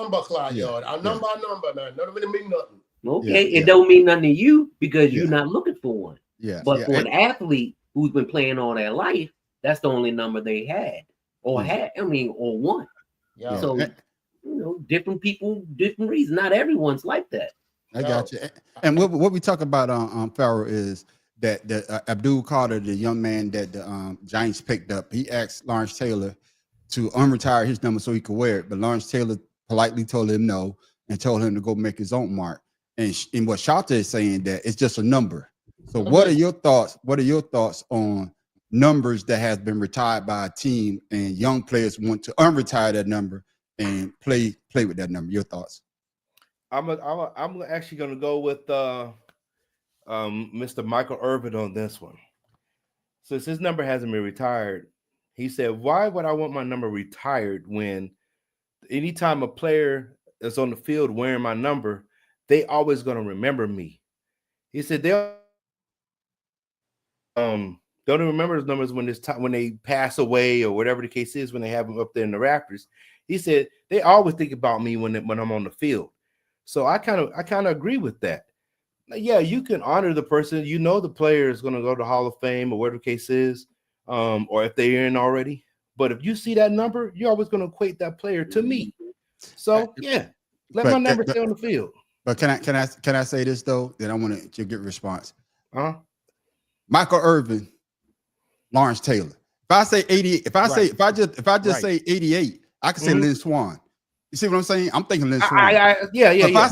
number, Clyde. Our number, man. None of it mean nothing. Okay, it don't mean nothing to you because you're not looking for one. Yeah. But for an athlete who's been playing all their life, that's the only number they had or one. Yeah. So, different people, different reasons. Not everyone's like that. I got you. And what we talk about on Farrell is that Abdul Carter, the young man that the Giants picked up, he asked Lawrence Taylor to unretire his number so he could wear it. But Lawrence Taylor politely told him no and told him to go make his own mark. And what Shata is saying that it's just a number. So what are your thoughts? What are your thoughts on numbers that has been retired by a team and young players want to unretire that number and play with that number? Your thoughts? I'm actually going to go with Mr. Michael Irvin on this one. Since his number hasn't been retired, he said, "Why would I want my number retired when anytime a player is on the field wearing my number, they always going to remember me?" He said they don't remember his numbers when they pass away or whatever the case is when they have them up there in the rafters. He said they always think about me when I'm on the field. So I kind of agree with that. Yeah, you can honor the person. The player is going to go to Hall of Fame or whatever the case is, or if they're in already. But if you see that number, you're always going to equate that player to me. So yeah, let my number stay on the field. But can I say this though? Then I want to get a response. Michael Irvin, Lawrence Taylor. If I say 88, if I just say 88, I can say Lynn Swan. You see what I'm saying? I'm thinking Lynn Swan. If I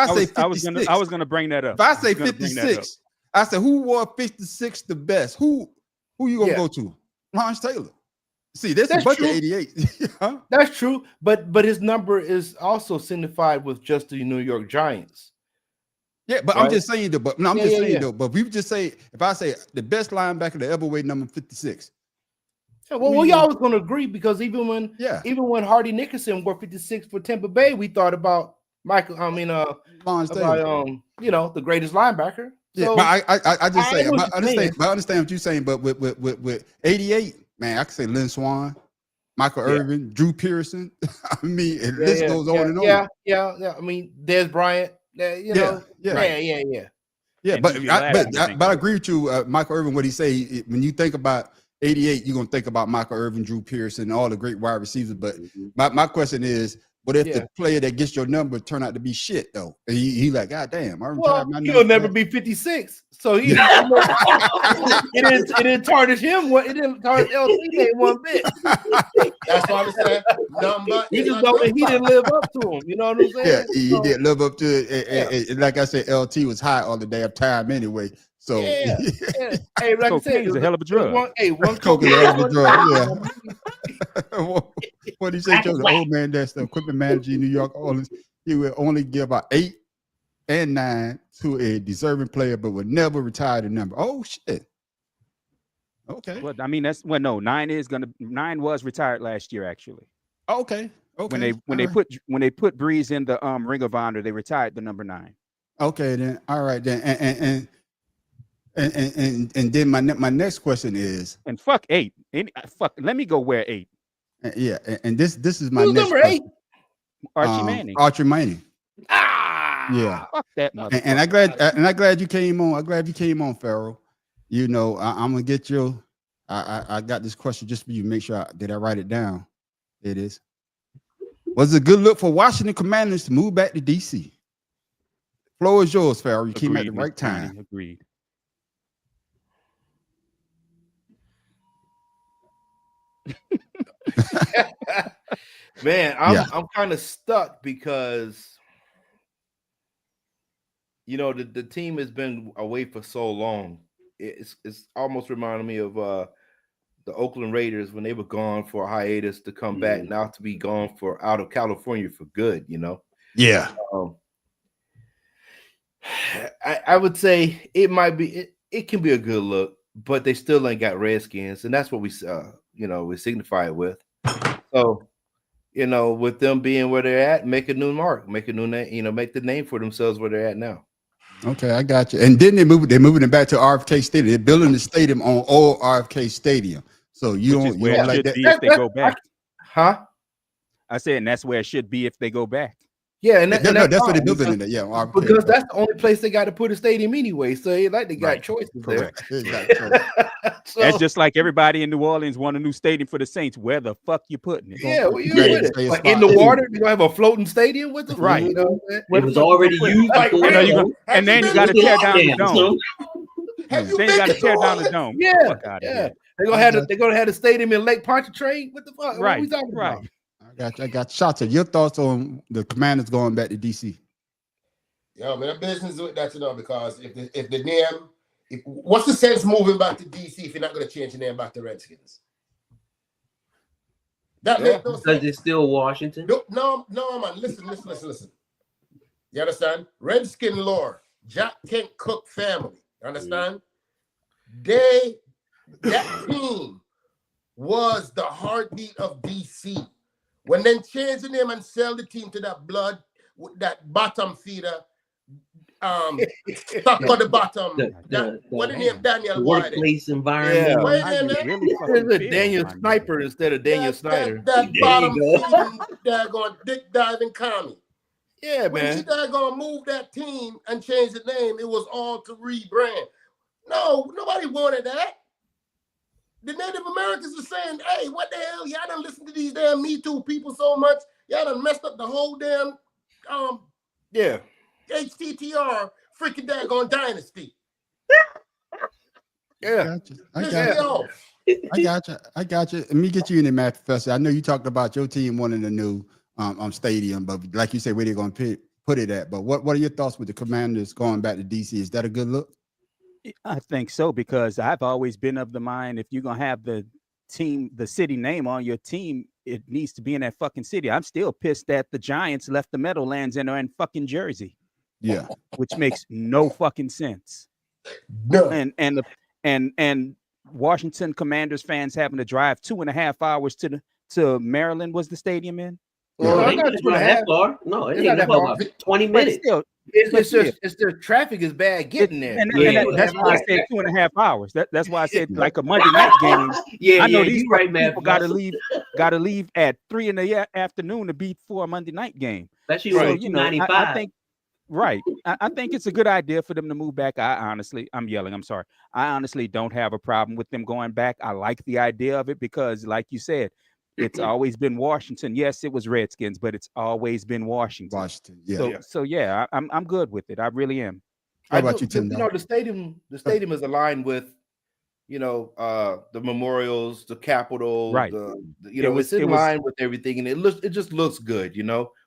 say 56, I was gonna bring that up. If I say 56, I said who wore 56 the best? Who you gonna go to? Lawrence Taylor. See, there's a bunch of 88. Huh? That's true, but his number is also signified with just the New York Giants. Yeah, but right? I'm just saying though. But no, I'm just saying though. But we just say if I say the best linebacker to ever weigh number 56. Yeah, well, we always going to agree because even when Hardy Nickerson wore 56 for Tampa Bay, we thought about Michael. I mean, Lawrence Taylor. The greatest linebacker. So, yeah, but I just say I understand what you're saying. But with 88, man, I can say Lynn Swan, Michael Irvin, Drew Pearson. I mean, the list goes on and on. Yeah. I mean, Des Bryant. Yeah. But I agree with you, Michael Irvin. What he say when you think about 88, you're gonna think about Michael Irvin, Drew Pearson, all the great wide receivers. But my question is, what if the player that gets your number turn out to be shit though? And he like, God damn, he'll never be 56. So it didn't tarnish him. It didn't tarnish LT one bit. That's why I said number. He didn't live up to him. You know what I'm saying? Yeah, he didn't live up to it. And like I said, LT was high all the damn time anyway. So Hey, like I said, it's a hell of a drug. One coke is a hell of a drug. Yeah. What do you say, Joe? The old man that's the equipment manager in New York, he will only give about 8 and 9 to a deserving player, but would never retire the number. Oh shit. Okay. Well, I mean 9 was retired last year actually. Okay. When they put Breeze in the Ring of Honor, they retired the number 9. Okay, then. All right, then. And then my next question is, and fuck 8. Let me go wear 8. Yeah, and this is my next number 8. Archie Manning. Archie Manning. Yeah. Fuck that motherfucker. And I'm glad you came on. I'm glad you came on, Farrell. I'm gonna get you. I got this question just for you. Make sure did I write it down? It is. Was it a good look for Washington Commanders to move back to DC? Floor is yours, Farrell. You came at the right time. Agreed. Man, I'm kind of stuck because the team has been away for so long. It's almost reminding me of the Oakland Raiders when they were gone for a hiatus to come back, now to be gone out of California for good. Yeah. I would say it might be. It can be a good look, but they still ain't got Redskins, and that's what we signify it with. So, with them being where they're at, make a new mark, make a new name, make the name for themselves where they're at now. Okay, I got you. And then they're moving it back to RFK Stadium. They're building the stadium on old RFK Stadium. So you don't like that. If they go back. Huh? I said, and that's where it should be if they go back. Yeah, and, that, No, and no, that's that's what they're fine, building because, it. Yeah, because that's the only place they got to put a stadium anyway. So it like they got Right. choices correct. there. Exactly. So, That's just like everybody in New Orleans want a new stadium for the Saints. Where the fuck you putting it? yeah, well, you Ready with to it. stay a Like spot. in the water, you gonna have a floating stadium with the Right. You know what I'm saying? Where It the was fuck you already gonna put it? used Like, before. I know you though. gonna, and then you been got to to tear down the Damn, dome. son. Have you Then been you got to to tear New down the Orleans? dome. Yeah, Fuck out of yeah. here. They're gonna have the stadium in Lake Pontchartrain. What the fuck? What are we Right, talking right. about? I got shots. Your thoughts on the Commanders going back to DC? Yo, man, business with that, because if the name, what's the sense moving back to DC if you're not going to change the name back to Redskins? That makes no Because sense. it's still Washington. No, man. Listen. You understand? Redskin lore, Jack Kent Cook family. You understand? That team was the heartbeat of DC. When they changed the name and sell the team to that bottom feeder, stuck on the bottom. What the name? Daniel The White. workplace environment. Yeah. Wait How a you minute. really fucking There's a feel, Daniel my nigga? Sniper instead of Daniel Snyder. That There bottom you go. feeding, they're going dick diving commie. Yeah, When he man. they're gonna move that team and change the name, it was all to rebrand. No, nobody wanted that. The Native Americans were saying, hey, what the hell? Y'all done listen to these damn Me Too people so much. Y'all done messed up the whole damn Yeah. HTTR freaking daggone dynasty. Yeah. I Piss got me you. off. I got you. Let me get you in there, Matt Professor. I know you talked about your team wanting a new stadium, but like you said, where they're going to put it at. But what are your thoughts with the Commanders going back to DC? Is that a good look? I think so, because I've always been of the mind, if you're gonna have the city name on your team, it needs to be in that fucking city. I'm still pissed that the Giants left the Meadowlands and are in fucking Jersey, Yeah. which makes no fucking sense. No. And Washington Commanders fans having to drive 2.5 hours to Maryland. Was the stadium in? Well, No, they not didn't drive that 2.5. far. No, it It's ain't not that about far. 20 But minutes. still, It's yeah. just the traffic is bad getting there. that's why I said 2.5 hours. That's why I said like a Monday night game. Yeah, I know yeah, these you right, man. people got to leave at 3 in the afternoon to be for a Monday night game. Especially So on you know, 295. I think right. I think it's a good idea for them to move back. I'm yelling. I'm sorry. I honestly don't have a problem with them going back. I like the idea of it because, like you said, it's always been Washington. Yes, it was Redskins, but it's always been Washington. Yeah. So yeah, I'm good with it. I really am. How about you, Tim? You know, the stadium is aligned with, the memorials, the Capitol, Right. it's in line with everything, and it just looks good,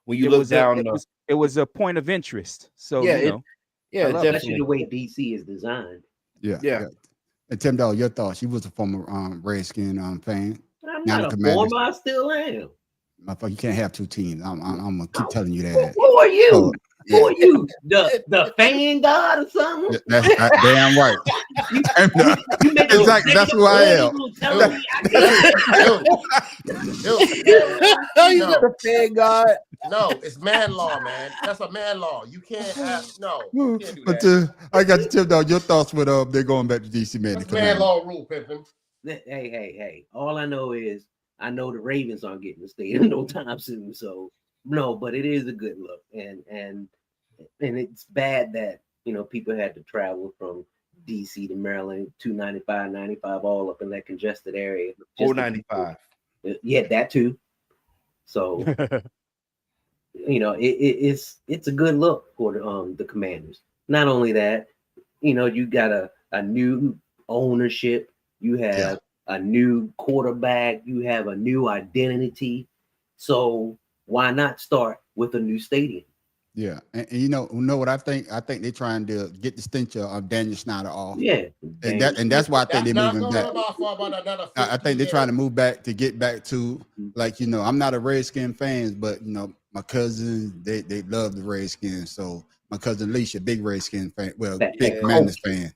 when you look down. It was a point of interest. So Yeah, I love it. Especially definitely. the way DC is designed. Yeah. And Tim Dawg, your thoughts? You was a former Redskin fan. I'm Now not the a Commanders. former, I still am. Motherfucker, you can't have two teams. I'm gonna keep telling you that. Who are you? So, Who are you? The fan god or something? That's damn right. You make Exactly. That's who I am. He's not a fan god. No, it's man law, man. That's a man law. You can't have you can't do But that. I got you, Tim Dawg. Your thoughts with they're going back to DC, man. That's man law rule, Pippin. Hey. All I know is I know the Ravens aren't getting the stadium no time soon. So no, but it is a good look. And it's bad that people had to travel from DC to Maryland, 295, 95, all up in that congested area. 495. Yeah, that too. So it's a good look for the Commanders. Not only that, you got a new ownership, you have a new quarterback, you have a new identity. So why not start with a new stadium? Yeah, and you know what I think? I think they're trying to get the stench of Daniel Snyder off. Yeah, and that's why I think they're moving back. I think they're trying to move back to get back to I'm not a Redskin fan, but my cousins they love the Redskins. So my cousin Alicia, big Redskin fan, big Commanders fan.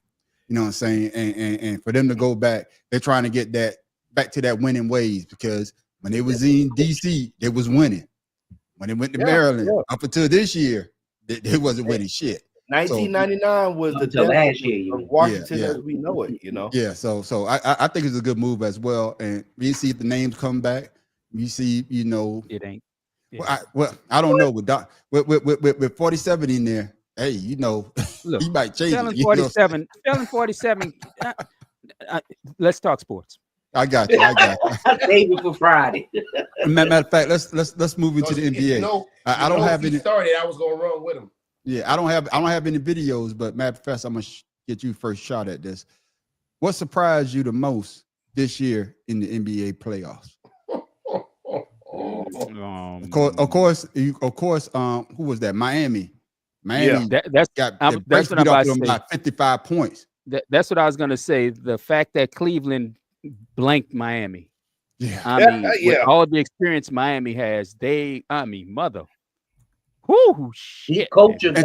You know what I'm saying? And for them to go back, they're trying to get that back to that winning ways, because when they was in DC, they was winning. When they went to Maryland, up until this year, they wasn't winning shit. 1999 was the death last year, of Washington as we know it. Yeah, so I think it's a good move as well. And we see if the names come back. You see, it ain't. Yeah. I don't know with 47 in there. Hey, you know, Look, he might change Felon it. You know what I'm saying? 47. Felon 47. Let's talk sports. I got you. Save it for Friday. Matter of fact, let's move into the NBA. I don't have if he any. started, I was gonna run with him. Yeah, I don't have any videos, but Matt Professor, I'm gonna get you first shot at this. What surprised you the most this year in the NBA playoffs? Of course. Who was that? Miami. Yeah. That's got what I'm about to say. by 55 points. That's what I was going to say. The fact that Cleveland blanked Miami. Yeah. I mean, with Yeah. all the experience Miami has, mother. Whoo, shit. Culture And to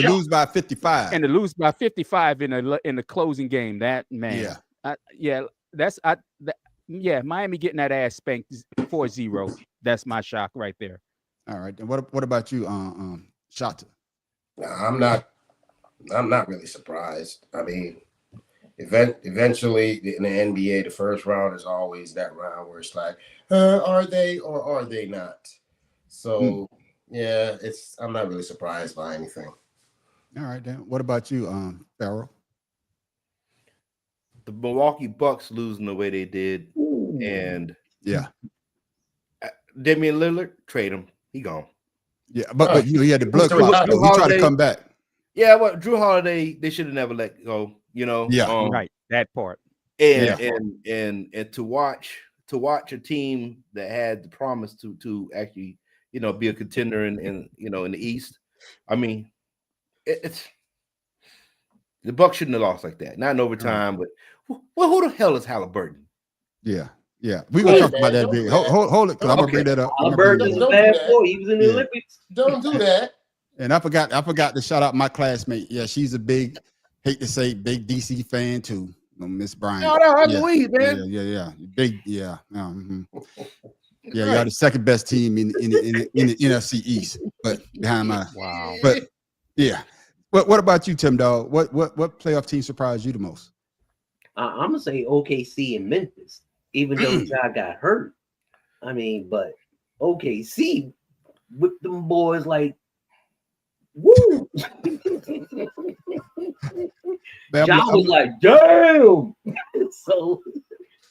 got lose by 55. And to lose by 55 in the closing game, that man. Yeah. Miami getting that ass spanked 4-0. That's my shock right there. All right. And what about you, Shata? I'm not really surprised. I mean, eventually in the NBA, the first round is always that round where it's like, are they or are they not? So yeah, I'm not really surprised by anything. All right, then. What about you, Farrell? The Milwaukee Bucks losing the way they did, and Yeah, Damian Lillard, trade him. He gone. yeah, but he had the blood Drew clot. He tried to Holiday- come back. Yeah, well, Drew Holiday, they should have never let go. You know, Yeah. Right, that part. and to watch a team that had the promise to actually, you know, be a contender in you know, in the East. I mean, it's the Bucks shouldn't have lost like that. Not in overtime, but who the hell is Halliburton? Yeah. We're gonna talk about that big. Hold it, because I'm gonna bring that up. Halliburton is a bad boy. He was in the Yeah. Olympics. Don't do that. And I forgot to shout out my classmate. Yeah, she's a big, hate to say, big DC fan too. Miss Bryant. No, I believe, man. Yeah. Big, yeah. Yeah, y'all the second best team in the NFC East, but behind my Wow. But yeah. What about you, Tim Dog? What playoff team surprised you the most? I'm gonna say OKC and Memphis, even though Ja got hurt. I mean, but OKC with them boys like, woo. Ja was like, damn. So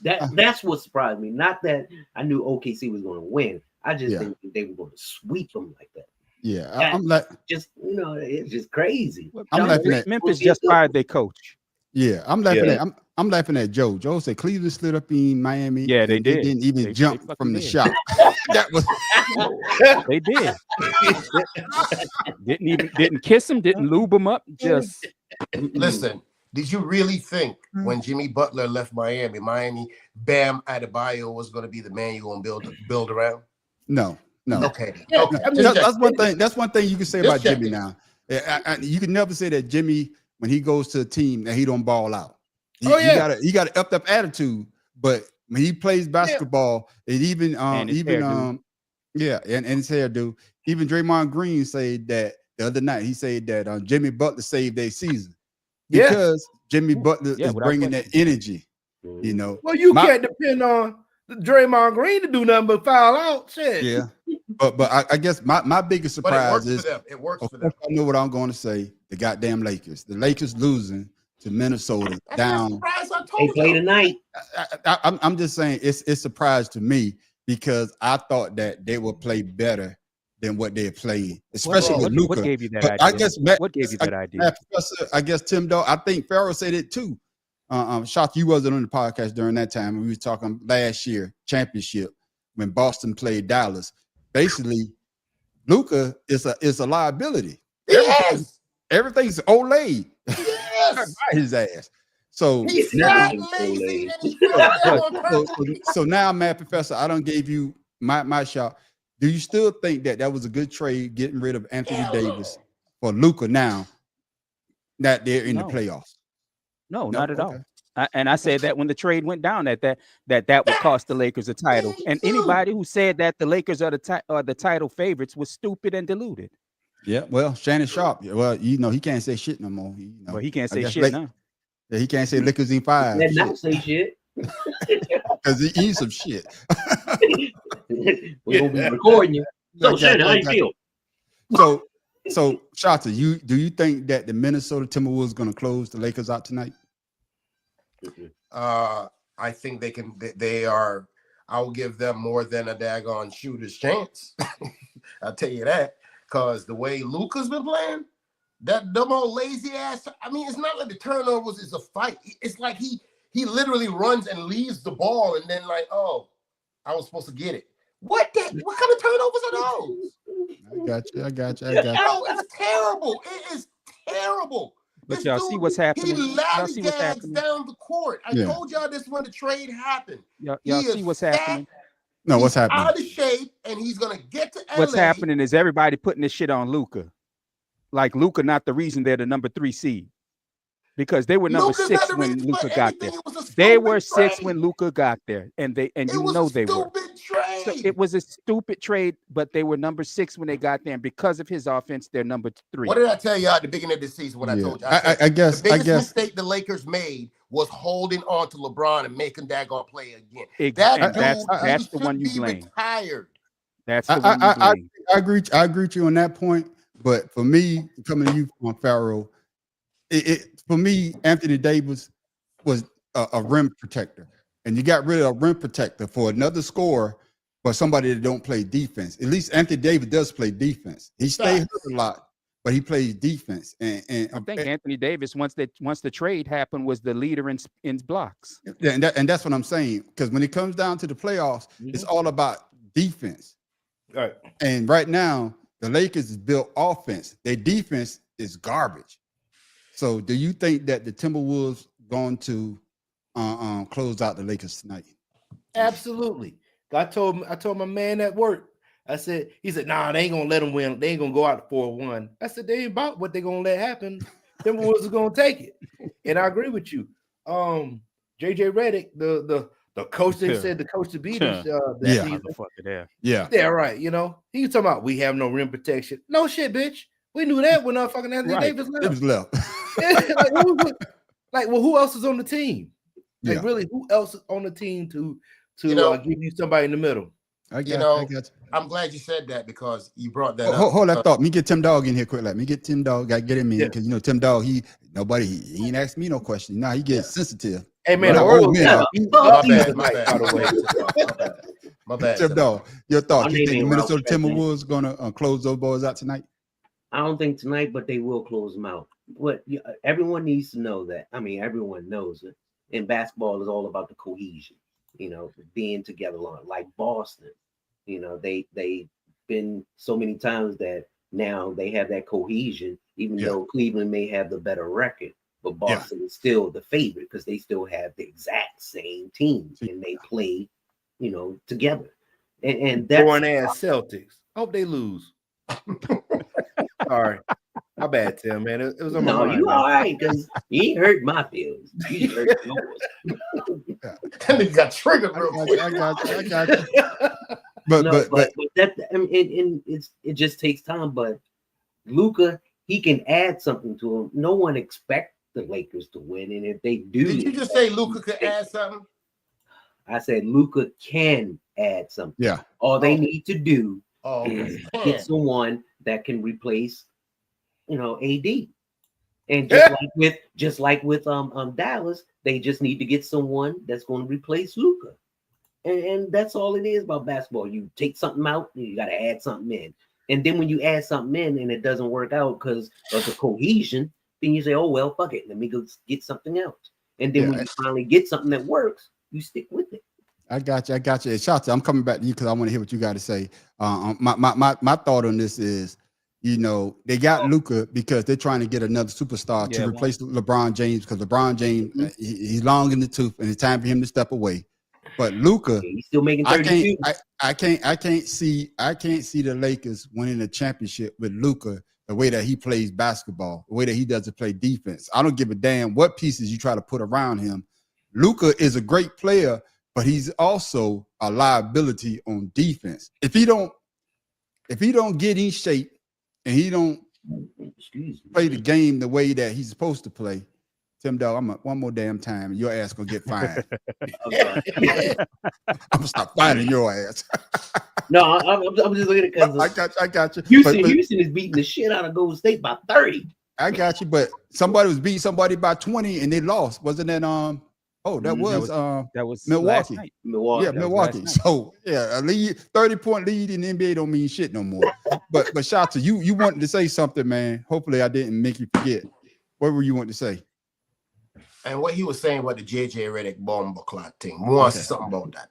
that's what surprised me. Not that I knew OKC was going to win. I just think they were going to sweep them like that. Yeah, I'm like, just, you know, it's just crazy. I'm laughing at Memphis just fired their coach. Yeah, I'm laughing at I'm laughing at Joe. Joe said Cleveland slid up in Miami. Yeah, they did. They didn't even jump from the shot. That was They did. didn't kiss him, didn't lube him up. Just Listen, did you really think when Jimmy Butler left Miami, Bam Adebayo was going to be the man you're going to build around? no. Okay. No. Okay. That's one thing. That's one thing you can say Just about checking. Jimmy now. You can never say that Jimmy, when he goes to a team, that he don't ball out. He got an upped up attitude, but when he plays basketball, and even and his hairdo. and his hairdo. Even Draymond Green said that the other night. He said that Jimmy Butler saved their season because Jimmy Butler is without bringing that question. energy. You know. Well, you can't depend on Draymond Green to do nothing but foul out. Shit. Yeah. But I guess my biggest surprise is it works for them. I know what I'm going to say. The goddamn Lakers. The Lakers losing to Minnesota down. They play tonight. I'm just saying it's a surprise to me because I thought that they would play better than what they're playing, especially with Luka. What gave you that But idea? I guess What gave you that idea? Professor, I guess Tim Dog. I think Farrell said it too. Shock, you wasn't on the podcast during that time. We was talking last year championship when Boston played Dallas. Basically, Luka is a liability. Yes. Everything's Olay. Yes. His ass. So He's Now- not lazy. And he's so now, Matt Professor, I don't gave you my shot. Do you still think that was a good trade, getting rid of Anthony Davis for Luka now that they're in the playoffs? No, not at all. And I said that when the trade went down, that would cost the Lakers a title. And anybody who said that the Lakers are the title favorites was stupid and deluded. Yeah, well, Shannon Sharp. Well, you know he can't say shit no more. Well, he can't I say guess shit now. Yeah, he can't say Lakers in five Let not say shit. because he eats some shit. We're gonna be recording you. So, Shannon, how you feel? So Shota, do you think that the Minnesota Timberwolves going to close the Lakers out tonight? I think they can. They are. I'll give them more than a daggone shooter's chance. I'll tell you that, because the way Luka's been playing, that dumb old lazy ass. I mean, it's not like the turnovers is a fight. It's like he literally runs and leaves the ball, and then like, oh, I was supposed to get it. What kind of turnovers are those? I got you. Bro, it's terrible. It is terrible. But This y'all dude, see what's happening. He Y'all see what's lollygags happening. down the court. I told y'all this when the trade happened. Y'all see what's happening. No, what's happening? Out of shape, and he's gonna get to LA. What's happening is everybody putting this shit on Luka. Like Luka, not the reason they're the number 3 seed. Because they were number Luka's 6 not when the reason for Luka got there. anything. It was a They stupid were 6 trade. when Luka got there, and It you was know a they were. stupid trade. So it was a stupid trade, but they were number 6 when they got there, and because of his offense, they're number 3. What did I tell you at the beginning of the season when I told you? I guess the biggest mistake the Lakers made was holding on to LeBron and making Dagon play again. That's the one you blame. Retired. That's the one you blame. I agree with you on that point. But for me, coming to you from Farrell, for me, Anthony Davis was a rim protector, and you got rid of a rim protector for another scorer, but somebody that don't play defense. At least Anthony Davis does play defense. He stays hurt a lot, but he plays defense. And I think Anthony Davis, once the trade happened, was the leader in blocks. Yeah, and that's what I'm saying. Because when it comes down to the playoffs, it's all about defense. Right. And right now, the Lakers is built offense. Their defense is garbage. So, do you think that the Timberwolves going to close out the Lakers tonight? Absolutely. I told my man at work. He said, nah, they ain't gonna let them win. They ain't gonna go out 4-1. I said, they ain't about what they're gonna let happen. Timberwolves are gonna take it. And I agree with you. JJ Redick, the coach, they said the coach to beat us season. Yeah, right. You know, he was talking about we have no rim protection. No shit, bitch. We knew that when fucking Anthony Davis left. It was left. Well, who else is on the team? Like, really, who else is on the team to give you somebody in the middle? I got you. I'm glad you said that because you brought that up. Hold that thought. Let me get Tim Dog in here quick. Let me get Tim Dog. Got to get him in because Tim Dog. He ain't asked me no question. Now he gets sensitive. Hey man, my bad. Tim Dog, your thoughts? You think the Minnesota Timberwolves gonna close those boys out tonight? I don't think tonight, but they will close them out. What everyone needs to know that. I mean, everyone knows it. And basketball is all about the cohesion. You know, being together like Boston. You know, they've been so many times that now they have that cohesion, even though Cleveland may have the better record, but Boston is still the favorite because they still have the exact same teams and they play, together. And that's born ass Celtics. Hope they lose. Sorry. My bad, Tim, man. It was on my mind. You all right, because he hurt my feelings. He hurt yours. That nigga got triggered real quick. I got you. But that it just takes time. But Luka, he can add something to him. No one expects the Lakers to win, and if they do, did you just say Luka could add something? I said Luka can add something. Yeah. All they need to do is get someone that can replace, AD. And just like with Dallas, they just need to get someone that's going to replace Luka. And that's all it is about basketball. You take something out, you got to add something in. And then when you add something in and it doesn't work out because of the cohesion, then you say, oh, well, fuck it. Let me go get something else. And then when you finally get something that works, you stick with it. I got you. Shota, I'm coming back to you because I want to hear what you got to say. My thought on this is, they got Luka because they're trying to get another superstar to replace LeBron James because LeBron James, he's long in the tooth and it's time for him to step away. But Luka, he's still making 32. I can't see the Lakers winning a championship with Luka the way that he plays basketball, the way that he doesn't play defense. I don't give a damn what pieces you try to put around him. Luka is a great player, but he's also a liability on defense. If he don't get in shape and he don't play the game the way that he's supposed to play, Tim Dog, one more damn time, and your ass gonna get fined. I'm gonna stop finding your ass. No, I'm just looking at because I got you. Houston is beating the shit out of Golden State by 30. I got you. But somebody was beating somebody by 20 and they lost. Wasn't that that was last Milwaukee. night. Milwaukee. Yeah, that was Milwaukee. last night. So yeah, a lead, 30-point lead in the NBA don't mean shit no more. but shout to you wanted to say something, man. Hopefully I didn't make you forget. What were you wanting to say? And what he was saying about the JJ Redick bomber clock thing. Want to say something about that.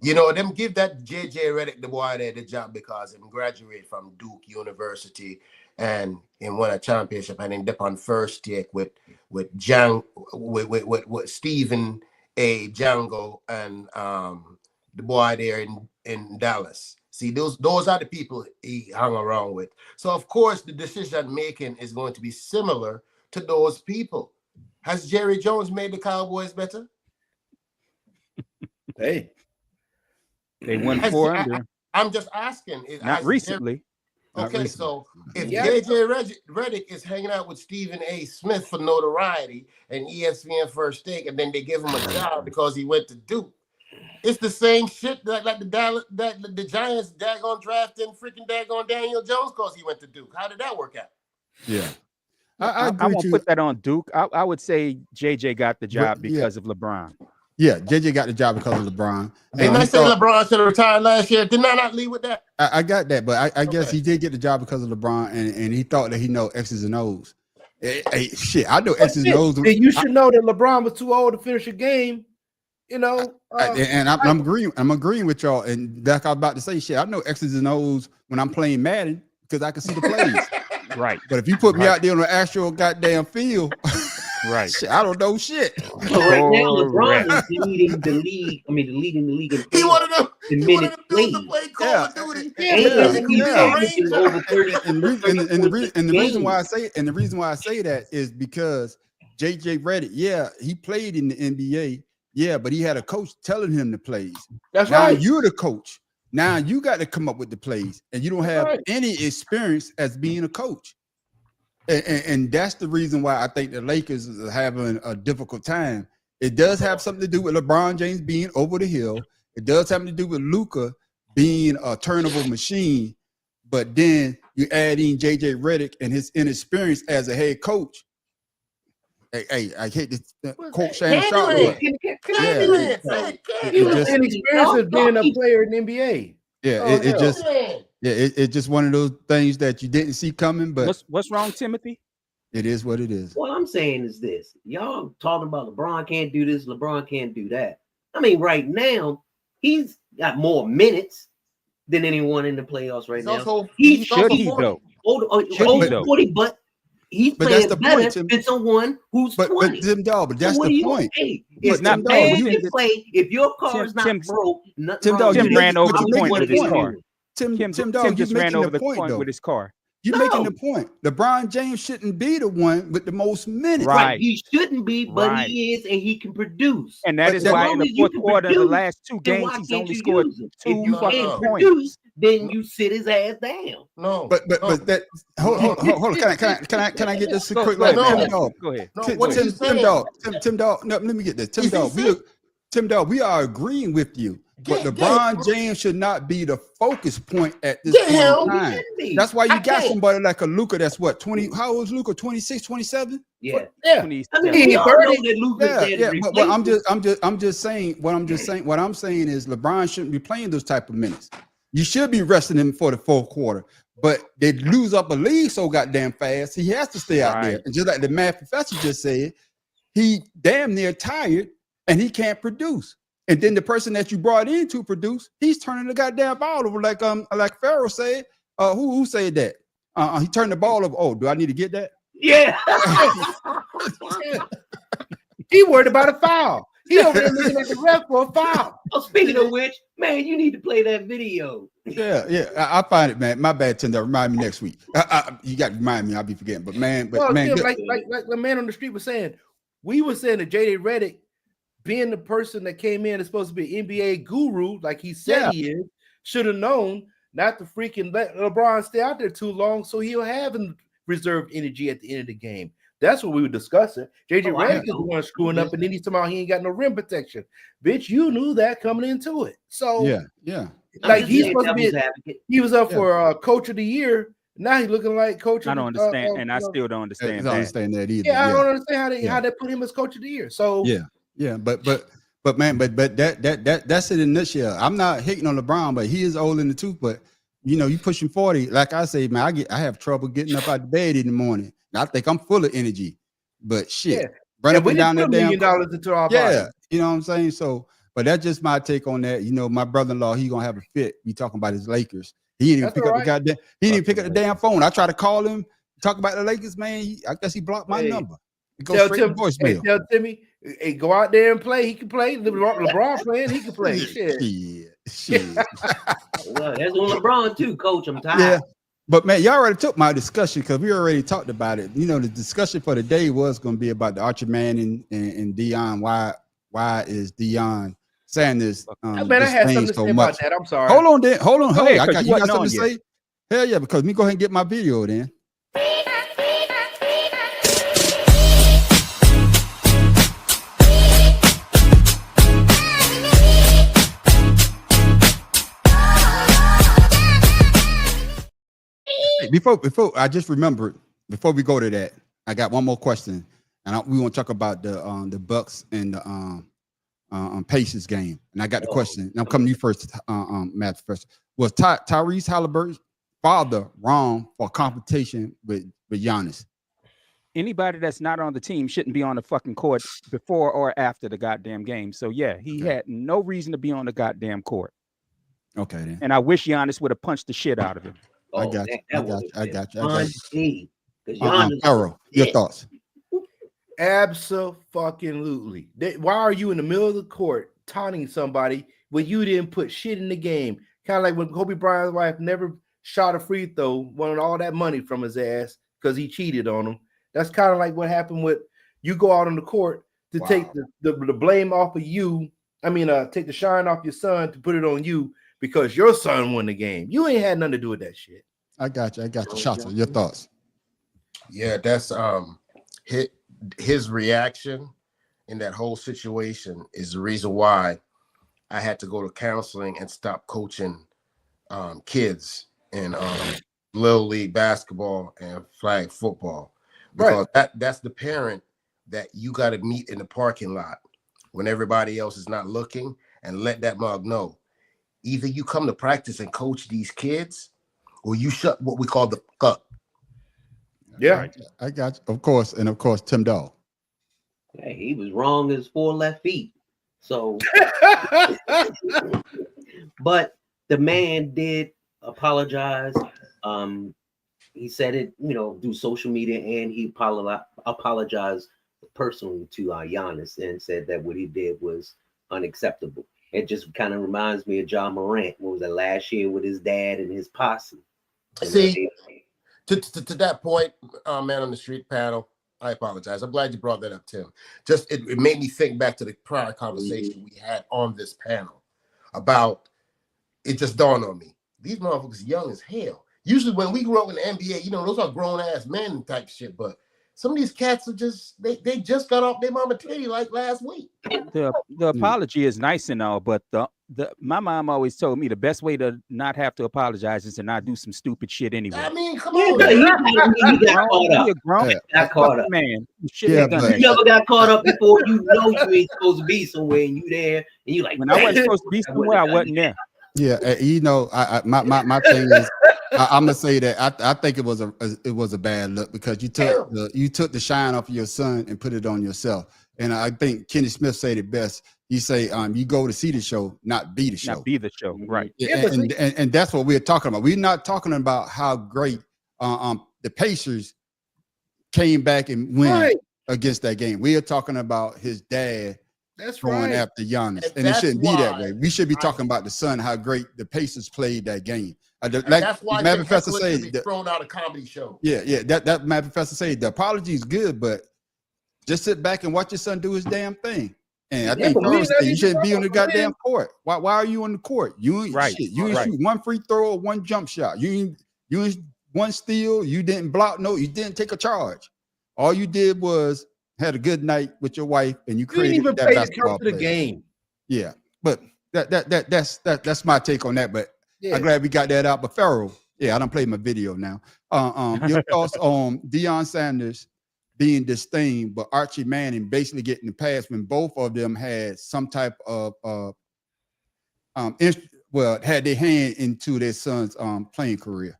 You know, them give that JJ Redick the boy there the job because he graduated from Duke University and he won a championship and ended up on first take with Stephen A. Django and the boy there in Dallas. See, those are the people he hung around with. So of course the decision making is going to be similar to those people. Has Jerry Jones made the Cowboys better? Hey, They won 4 under. I'm just asking. Not recently. Okay, so if Yeah. JJ Redick is hanging out with Stephen A. Smith for notoriety and ESPN First Take, and then they give him a job because he went to Duke, it's the same shit like the Giants daggone drafting freaking daggone Daniel Jones because he went to Duke. How did that work out? Yeah. I won't put that on Duke. I would say JJ got the job because of LeBron. Yeah, JJ got the job because of LeBron. Didn't I say LeBron should have retired last year? Didn't I not leave with that? I got that, but I guess he did get the job because of LeBron, and he thought that he know X's and O's. Hey, shit, I know X's and O's. You should know that LeBron was too old to finish a game. You know, I'm agreeing. I'm agreeing with y'all. And like I was about to say, shit, I know X's and O's when I'm playing Madden because I can see the plays. Right. But if you put me out there on the actual goddamn field, right, shit, I don't know shit. So right now, LeBron is leading the league. I mean, leading the league in he wanted them. in He minutes wanted them to play Call of Duty. And he's averaging over 30. And the reason why I say that is because JJ Redick, yeah, he played in the NBA, yeah, but he had a coach telling him the plays. That's now right. You're the coach. Now you got to come up with the plays, and you don't have any experience as being a coach. And that's the reason why I think the Lakers are having a difficult time. It does have something to do with LeBron James being over the hill. It does have something to do with Luka being a turnover machine. But then you add in JJ Redick and his inexperience as a head coach. Hey, I hate this quote Shannon Sharp. He was inexperienced as being a player in the NBA. Yeah, it's just one of those things that you didn't see coming. But what's wrong, Timothy? It is what it is. What I'm saying is this: y'all talking about LeBron can't do this, LeBron can't do that. I mean, right now he's got more minutes than anyone in the playoffs right now. He should though. Over 40, but he's playing better than someone who's 20. But Tim Dog, but that's the point. Hey, it's not bad to play. If your car is not broke, Tim ran over the point with his car. Tim Dog just ran over the point with his car. You're making the point. LeBron James shouldn't be the one with the most minutes. Right. He shouldn't be, but he is, and he can produce. And that is why in the fourth quarter of the last 2 games, he's only scored 2 fucking points. Then you sit his ass down. No. But that hold on. Can I get this quick? Go ahead. Tim Dog. No, let me get this. Tim Dog, we are agreeing with you. But LeBron James should not be the focus point at this point in time. That's why you got somebody like a Luka that's what, 20? How old is Luka? 26, 27? Yeah. I mean, we all know that Luka's But I'm just saying what I'm saying is LeBron shouldn't be playing those type of minutes. You should be resting him for the fourth quarter. But they lose up a lead so goddamn fast. He has to stay out there. And just like the math professor just said, he damn near tired and he can't produce. And then the person that you brought in to produce, he's turning the goddamn ball over like Pharaoh said. Who said that? He turned the ball over. Oh, do I need to get that? Yeah. He worried about a foul. He over there looking at the ref for a foul. Oh, speaking of which, man, you need to play that video. Yeah. I find it, man. My bad, Tinder. Remind me next week. You got to remind me. I'll be forgetting. But man, like the man on the street was saying, we were saying that JJ Redick, being the person that came in is supposed to be an NBA guru, like he said he is, should have known not to freaking let LeBron stay out there too long so he'll have reserved energy at the end of the game. That's what we were discussing. JJ Redick is the one screwing up, and then he's talking about he ain't got no rim protection. Bitch, you knew that coming into it. So yeah. like just he's saying supposed to be. devil's advocate. He was up Yeah. for coach of the year. Now he's looking like coach. I don't of the, understand, and I you know, still don't I understand don't that. understand that either. yeah, I Yeah. don't understand how they Yeah. put him as coach of the year. So Yeah, but man, but that's it in a nutshell. I'm not hating on LeBron, but he is old in the tooth. But you know, you pushing 40, like I say, man, I have trouble getting up out of bed in the morning. I think I'm full of energy, but shit, yeah, run up we and didn't down put that $1 damn. million into our Yeah, body. you know what I'm saying. So, but that's just my take on that. You know, my brother-in-law, he gonna have a fit. We talking about his Lakers. He didn't even That's pick all up the right. goddamn. He didn't even pick up the Fucking damn phone. I tried to call him, talk about the Lakers, man. I guess he blocked my Hey, number. It goes Tell straight to Tim, voicemail. tell Timmy, hey, go out there and play. He can play. LeBron playing, he can play. Shit. Shit. Well, that's on LeBron too, coach. I'm tired. Yeah. But man, y'all already took my discussion because we already talked about it. You know, the discussion for the day was going to be about the Archie Manning and Deion. Why is Deion Sanders Man, I had something to say about that. I'm sorry. Hold on, then. Hold on. Go ahead, I 'cause got you you got wasn't something on to say? Hell yeah, because me go ahead and get my video then. Before I just remembered, before we go to that, I got one more question, and we want to talk about the Bucks and the Pacers game. And I got the question. And I'm coming to you first, Matt. First, was Tyrese Halliburton's father wrong for competition with Giannis? Anybody that's not on the team shouldn't be on the fucking court before or after the goddamn game. So yeah, he had no reason to be on the goddamn court. Okay, then. And I wish Giannis would have punched the shit out of him. I got you. I got you. Arrow, your thoughts? Absolutely. Why are you in the middle of the court taunting somebody when you didn't put shit in the game? Kind of like when Kobe Bryant's wife never shot a free throw, wanted all that money from his ass because he cheated on him. That's kind of like what happened with you go out on the court to take the blame off of you. I mean, take the shine off your son to put it on you because your son won the game. You ain't had nothing to do with that shit. I got you. Shotzi, your thoughts? Yeah, that's his reaction in that whole situation is the reason why I had to go to counseling and stop coaching kids in little league basketball and flag football, because that's the parent that you got to meet in the parking lot when everybody else is not looking, and let that mug know either you come to practice and coach these kids or you shut what we call the fuck up. Yeah, right. I got you. Of course, Tim Dahl. Hey, he was wrong as 4 left feet. So, but the man did apologize. He said it, through social media, and he apologized personally to Giannis and said that what he did was unacceptable. It just kind of reminds me of John Morant. What was it, last year with his dad and his posse? See, to that point, man on the street panel, I apologize. I'm glad you brought that up, Tim. Just it made me think back to the prior conversation we had on this panel about, it just dawned on me. These motherfuckers young as hell. Usually when we grew up in the NBA, those are grown ass men type shit, but some of these cats are just they just got off their mama titty like last week. The apology is nice and all, but my mom always told me the best way to not have to apologize is to not do some stupid shit anyway. I mean, come on. He got caught up. Got caught up. Man, you never got caught up before. You ain't supposed to be somewhere, and you there, and you like, when I wasn't supposed to be somewhere, I wasn't there. Yeah, my thing is, I'm gonna say that I think it was a bad look because you took the shine off of your son and put it on yourself. And I think Kenny Smith said it best. He say, you go to see the show, not be the show. Not be the show, right? Yeah, and that's what we're talking about. We're not talking about how great the Pacers came back and win against that game. We are talking about his dad. That's going after Giannis, and it shouldn't be that way. We should be talking about the son, how great the Pacers played that game. That's why Matt Professor said be thrown out a comedy show. Yeah. That Matt Professor said the apology is good, but just sit back and watch your son do his damn thing. And I think you shouldn't be on the goddamn court. Why are you on the court? You ain't shit. You ain't shoot one free throw or one jump shot. You ain't one steal. You didn't block. No, you didn't take a charge. All you did was had a good night with your wife, and you created didn't even that play basketball the game. Yeah, but That's my take on that. But Yeah. I'm glad we got that out. But Pharaoh, yeah, I don't play my video now. Your thoughts on Deion Sanders being disdained, but Archie Manning basically getting the pass when both of them had some type of had their hand into their son's playing career.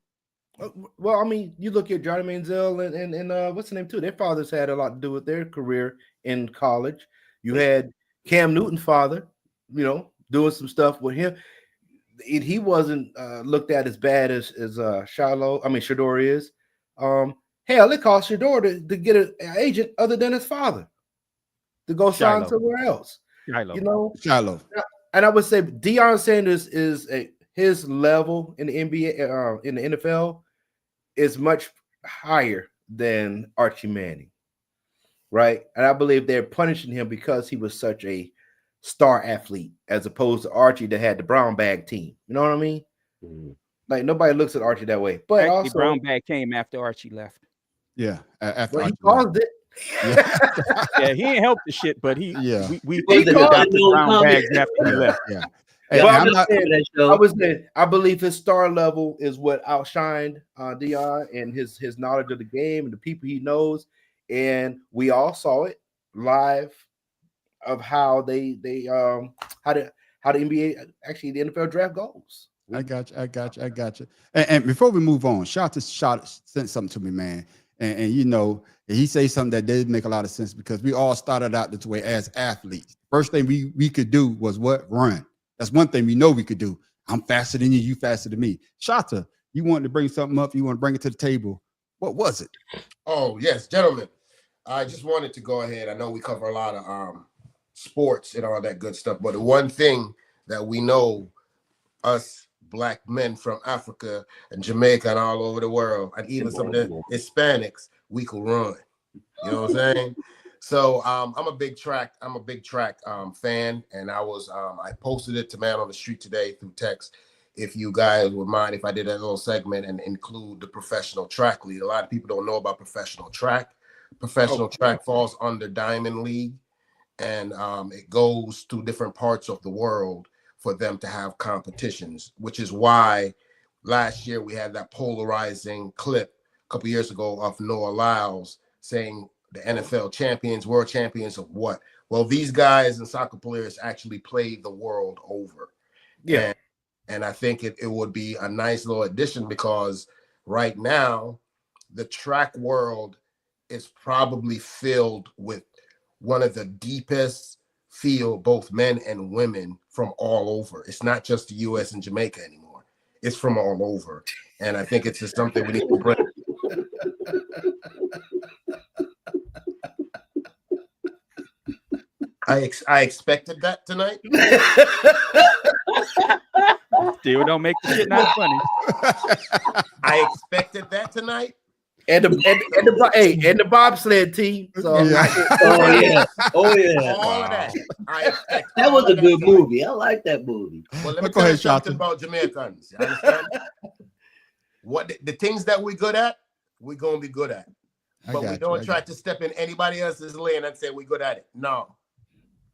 Well, I mean, you look at Johnny Manziel and what's the name too? Their fathers had a lot to do with their career in college. You had Cam Newton's father, doing some stuff with him. He wasn't looked at as bad as Shador is. Hell, it cost Shador to get an agent other than his father to go sign somewhere else. Shiloh. And I would say Deion Sanders is his level in the NBA, in the NFL, is much higher than Archie Manning, right? And I believe they're punishing him because he was such a star athlete, as opposed to Archie that had the brown bag team. You know what I mean? Mm-hmm. Like nobody looks at Archie that way. But Actually, also, brown bag came after Archie left. Yeah, after he Archie caused it. Yeah, he ain't helped the shit, but we He got the no brown comment. bags after he left. Yeah. Hey, Well, I was saying, I believe his star level is what outshined Deion and his knowledge of the game and the people he knows, and we all saw it live of how how the NBA, actually the NFL draft goes. I got you. And before we move on, Shot sent something to me, man. And he say something that did make a lot of sense, because we all started out this way as athletes. First thing we could do was what? Run. That's one thing we know we could do. I'm faster than you faster than me. Shata, you wanted to bring something up, you want to bring it to the table. What was it? Oh, yes, gentlemen. I just wanted to go ahead. I know we cover a lot of sports and all that good stuff, but the one thing that we know, us Black men from Africa and Jamaica and all over the world, and even some of the Hispanics, we could run. You know what I'm saying? So I'm a big track fan, and I posted it to Man on the Street today through text. If you guys would mind if I did a little segment and include the professional track league. A lot of people don't know about professional track. Professional track falls under Diamond League, and it goes to different parts of the world for them to have competitions, which is why last year we had that polarizing clip a couple years ago of Noah Lyles saying the NFL champions, world champions of what? Well, these guys and soccer players actually play the world over. Yeah. And I think it would be a nice little addition, because right now the track world is probably filled with one of the deepest field, both men and women from all over. It's not just the U.S. and Jamaica anymore. It's from all over. And I think it's just something we need to bring. I expected that tonight. Still don't make the shit not funny. I expected that tonight. And the bobsled team. So Oh yeah. All of that. That was a good movie. I like that movie. Well, let me tell you something about Jamaicans. You understand? What the things that we're good at, we're gonna be good at. But we don't try to step in anybody else's lane and say we're good at it. No,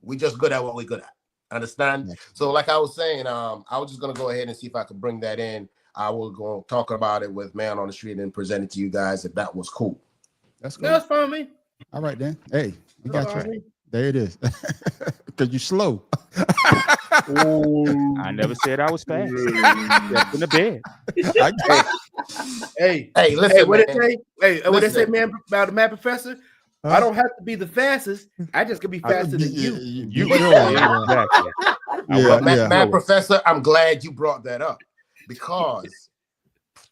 we just good at what we're good at. Understand? So, like I was saying, I was just gonna go ahead and see if I could bring that in. I will go talk about it with Man on the Street and present it to you guys if that was cool. That's cool. That's fine with me. All right, then. Hey, we got you. There it is. Because you're slow. I never said I was fast. Just in the bed. Hey, listen. Hey, what they say, man, about the Mad Professor? I don't have to be the fastest. I just can be faster than you. Exactly. Mad Professor, I'm glad you brought that up, because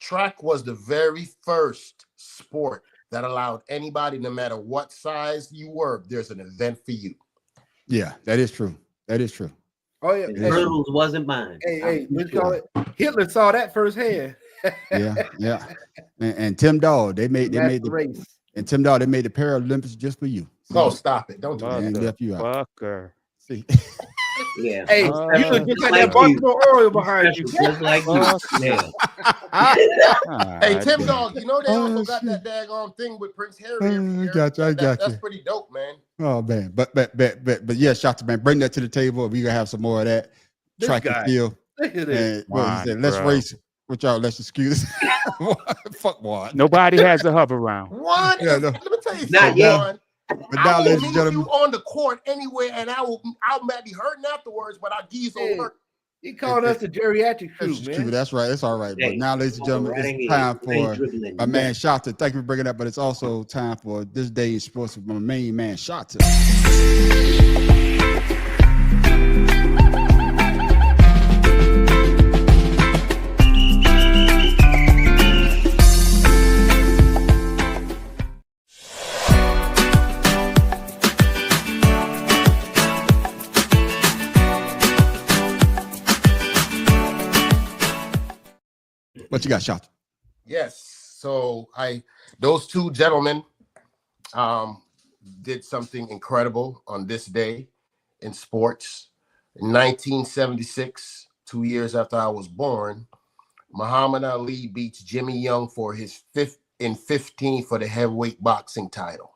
track was the very first sport that allowed anybody, no matter what size you were, there's an event for you. Yeah, that is true. That is true. Oh yeah, Hurdles wasn't mine. Hey, let's call it. Hitler saw that firsthand. Yeah. And Tim Dahl, they made the race. And Tim Dahl, they made the Paralympics just for you. No, stop it! Don't do that. Left you out. Fucker. See. Yeah. Hey, you look just like that Baltimore Oriole behind you. Just like you. Yeah. Hey, Tim Dog, you know they also got that daggone thing with Prince Harry every year. I got you. That's pretty dope, man. Oh man, but yeah, Shot, man, bring that to the table. We gonna have some more of that. track and guy. field. Look at this. And what he Wine, said, let's bro. race with y'all. Let's excuse. Fuck Juan. Nobody has a hover round. One, Yeah, is, no. let me tell you Not something, yet. Juan. But I now, will ladies meet and gentlemen, you on the court anywhere, and I'll be hurting afterwards, but I'll give you some Hey, work. He called us the geriatric crew, that's true. man. That's right. It's all right. But Hey, now, ladies and gentlemen, right it's ahead. time You ain't for dribbling my man nothing. Shota. Thank you for bringing that. But it's also time for this day in sports with my main man Shota. What you got, Shota? Yes. So those two gentlemen did something incredible on this day in sports. In 1976, 2 years after I was born, Muhammad Ali beats Jimmy Young for his 15 for the heavyweight boxing title.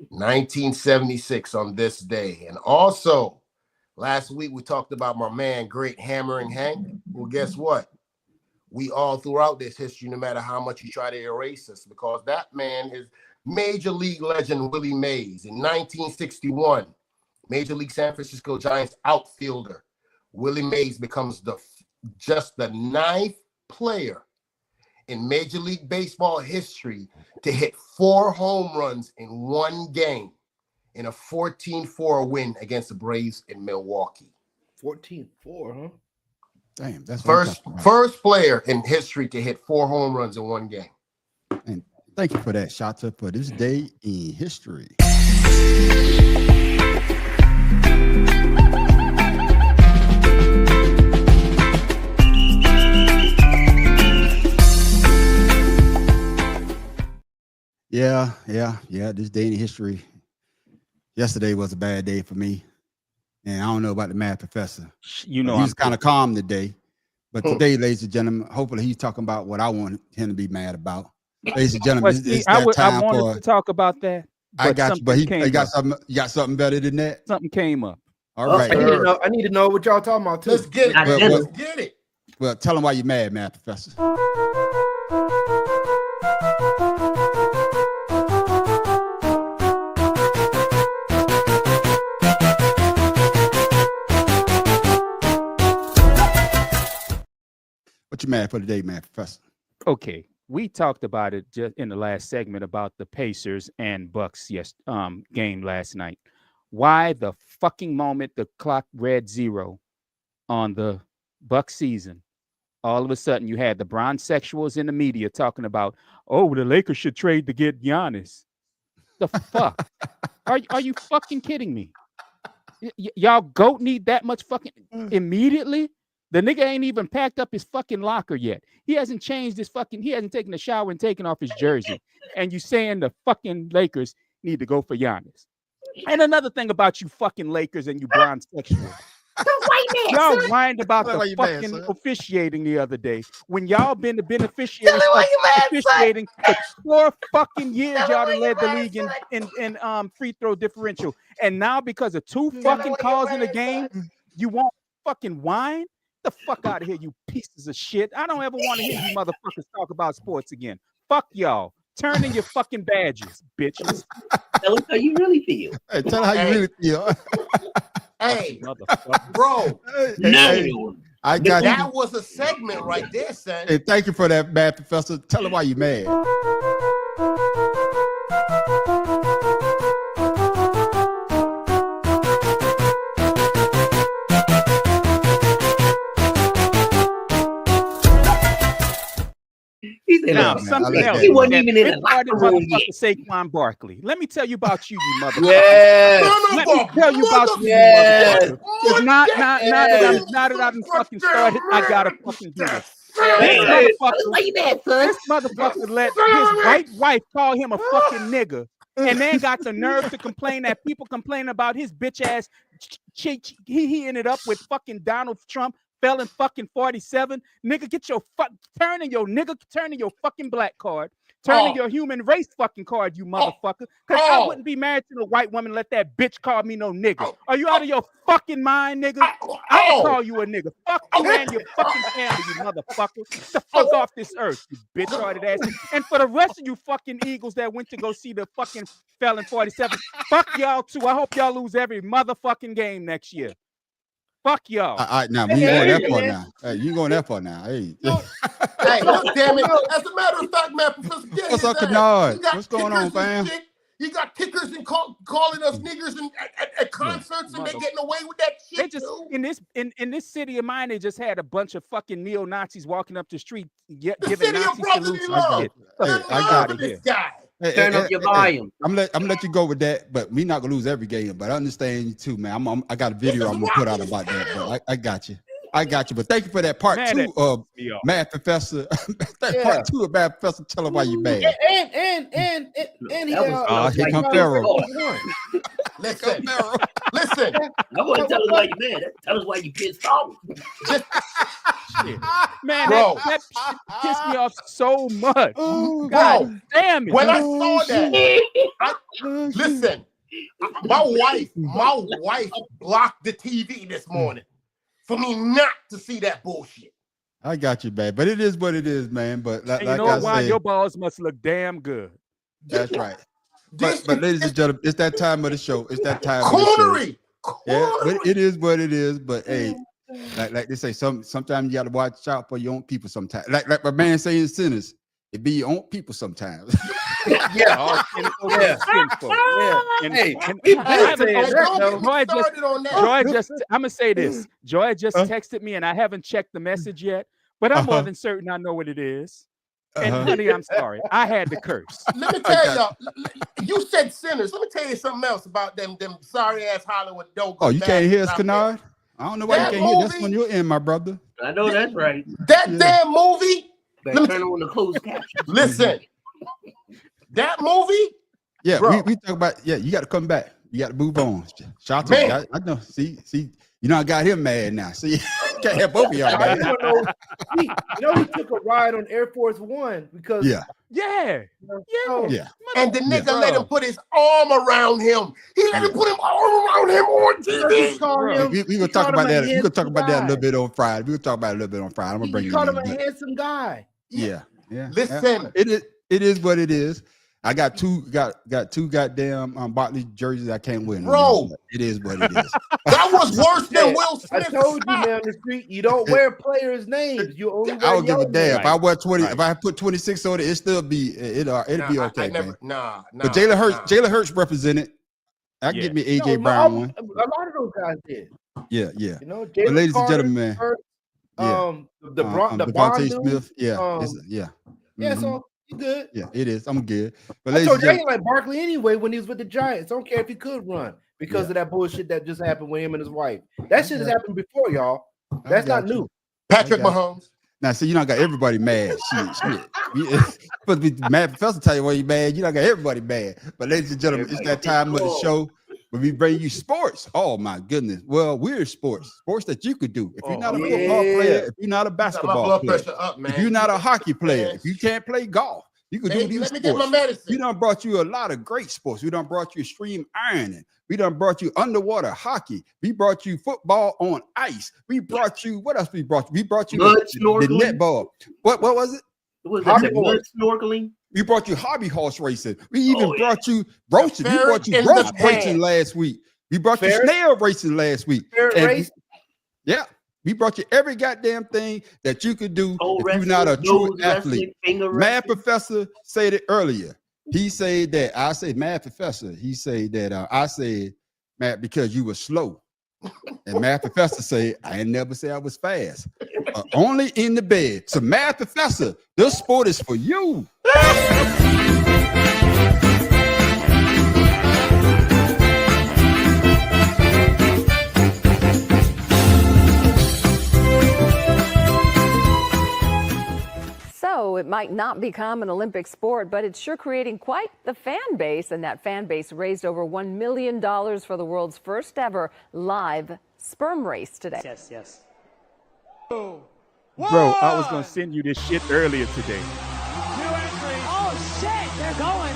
1976 on this day. And also, last week we talked about my man, Great Hammering Hank. Well, guess what? We all throughout this history, no matter how much you try to erase us, because that man is Major League legend Willie Mays. In 1961, Major League San Francisco Giants outfielder Willie Mays becomes just the 9th player in Major League Baseball history to hit 4 home runs in one game in a 14-4 win against the Braves in Milwaukee. 14-4, huh? Damn, that's what I'm talking about. First player in history to hit 4 home runs in one game. And thank you for that, Shota, for this day in history. Yeah. This day in history. Yesterday was a bad day for me. And I don't know about the math professor. You know, He was kind of calm today. But today, ladies and gentlemen, hopefully he's talking about what I want him to be mad about. Ladies and gentlemen, it's I that time wanted for. to talk about that. I got you, but something he got up. something. You got something better than that. Something came up. All Oh, right. I need to know what y'all talking about too. Let's get it. Not Man. dinner. Let's get it. Well, tell him why you're mad, math professor. What you mad for today, math professor? Okay, we talked about it just in the last segment about the Pacers and Bucks game last night. Why the fucking moment the clock read 0 on the Bucks season, all of a sudden you had the bronzexuals in the media talking about, oh, the Lakers should trade to get Giannis. The fuck? Are you fucking kidding me? Y'all goat need that much fucking immediately? The nigga ain't even packed up his fucking locker yet. He hasn't changed his fucking, he hasn't taken a shower and taken off his jersey. And you saying the fucking Lakers need to go for Giannis. And another thing about you fucking Lakers and you bronzexuals. Y'all whined about the fucking officiating the other day when y'all been the beneficiaries of officiating for 4 fucking years. Y'all done led the league in free throw differential, and now because of 2 fucking calls in the game, you won't fucking whine. The fuck out of here, you pieces of shit! I don't ever want to hear you motherfuckers talk about sports again. Fuck y'all. Turn in your fucking badges, bitches. Tell us how you really feel. Hey, tell him how you really feel. Hey, Motherfuckers. bro, No. I got you. that was a segment right there, son. Hey, thank you for that, math professor. Tell him why you mad. He said, Now, look, something like else. that. He wasn't even in the Retarded locker room motherfucker yet. Saquon Barkley. Let me tell you about you, you motherfucker. Yes. Let me tell you about you, Yes. motherfucker. 'Cause now that I done fucking started, I gotta fucking do this. This Tell us motherfucker, why you mad, son. this motherfucker let his white wife call him a fucking nigga, and then got the nerve to complain that people complain about his bitch ass. He ended up with fucking Donald Trump, fell in fucking 47. Nigga, get your turn in your fucking black card. Turn in your human race fucking card, you motherfucker. Because I wouldn't be married to a white woman and let that bitch call me no nigga. Are you out of your fucking mind, nigga? I would call you a nigga. Fuck you and your fucking family, you motherfucker. Get the fuck off this earth, you bitch-hearted ass. And for the rest of you fucking Eagles that went to go see the fucking Felon 47, fuck y'all too. I hope y'all lose every motherfucking game next year. Fuck y'all. Now we ain't going that far now. Hey, you going that far now? Hey, hey, look, damn it! As a matter of fact, man, Professor, what's up, Kennard? What's going on, fam? You got kickers and calling us niggers and at concerts, and they getting away with that shit. They just in this city of mine, they just had a bunch of fucking neo Nazis walking up the street, giving Nazi salutes. I got this guy. Turn up your volume. I'm gonna let you go with that, but we not gonna lose every game. But I understand you too, man. I got a video I'm gonna put out about that. But I got you. But thank you for that part two of Math Professor. Part two of Math Professor. Tell him why you mad. And here come Pharaoh. Listen. I want to tell us why you mad. Tell us why you pissed off. Man, that pissed me off so much. God damn it. When I saw that, listen, my wife blocked the TV this morning for me not to see that bullshit. I got you, man. But it is what it is, man. But like you know why? Your balls must look damn good. That's right. But ladies and gentlemen, it's that time of the show. It's that time of the show. Yeah, but it is what it is. But hey, like they say, sometimes you got to watch out for your own people. Sometimes, like my man saying, sinners, it be your own people sometimes. Yeah. Joy just, I'm gonna say this. Joy just texted me, and I haven't checked the message yet, but I'm more than certain I know what it is. And honey, I'm sorry. I had to curse. Let me tell y'all, you said sinners. Let me tell you something else about them sorry ass Hollywood dogs. Oh, you can't hear us, Kennard? I don't know why you can't hear. That's when you're in, my brother. I know that's right. That damn movie. Let me turn on the closed captions. Listen, that movie. Yeah, we talk about. Yeah, you got to come back. You got to move on. Shout out. I know. See. You know, I got him mad now. See, can't have both of y'all. Man. He took a ride on Air Force One because yeah. And the nigga let him put his arm around him. He let him put his arm around him on TV. We gonna talk about that. We gonna talk about that a little bit on Friday. We gonna talk about it a little bit on Friday. I'm gonna bring you. Called him a handsome guy. Yeah. Listen, it is what it is. I got two goddamn Barkley jerseys I can't win. Bro, it is what it is. That was worse than Will Smith. I told you, man, on the street, you don't wear players' names. You only wear I don't give a damn. Name. If I wear 20, if I put 26 on it, it still be it'll be okay. Nah. But Jalen Hurts represented. I can get me AJ Brown one. A lot of those guys did. Yeah. You know, but ladies and gentlemen, Devontae Smith. Yeah, so you good. Yeah, it is. I'm good. But I told you, I ain't like Barkley anyway when he was with the Giants. I don't care if he could run because of that bullshit that just happened with him and his wife. That shit has happened before, y'all. That's not new. Patrick Mahomes. Now, see, you don't got everybody mad. Shit. But Mad Professor tell you why you mad. You don't got everybody mad. But ladies and gentlemen, it's that time of the show where we bring you sports. Oh my goodness. Well, weird sports that you could do. If you're not a football player, if you're not a basketball player, if you're not a hockey player, if you can't play golf, you could do these sports. Get my medicine. We done brought you a lot of great sports. We done brought you extreme ironing. We done brought you underwater hockey. We brought you football on ice. We brought you, what else we brought you? We brought you the netball. What was it? Was it snorkeling? We brought you hobby horse racing. We even brought you roaches. We brought you roach racing last week. We brought you snail racing last week. Yeah. We brought you every goddamn thing that you could do if you're not a true athlete. Mad Professor said it earlier. He said that I said, Mad Professor. He said that I said, Matt, because you were slow. And Mad Professor said, I ain't never say I was fast. Only in the bed. So Mad Professor, this sport is for you. So it might not become an Olympic sport, but it's sure creating quite the fan base. And that fan base raised over $1 million for the world's first ever live sperm race today. Yes. Bro, I was going to send you this shit earlier today. Oh, They're going.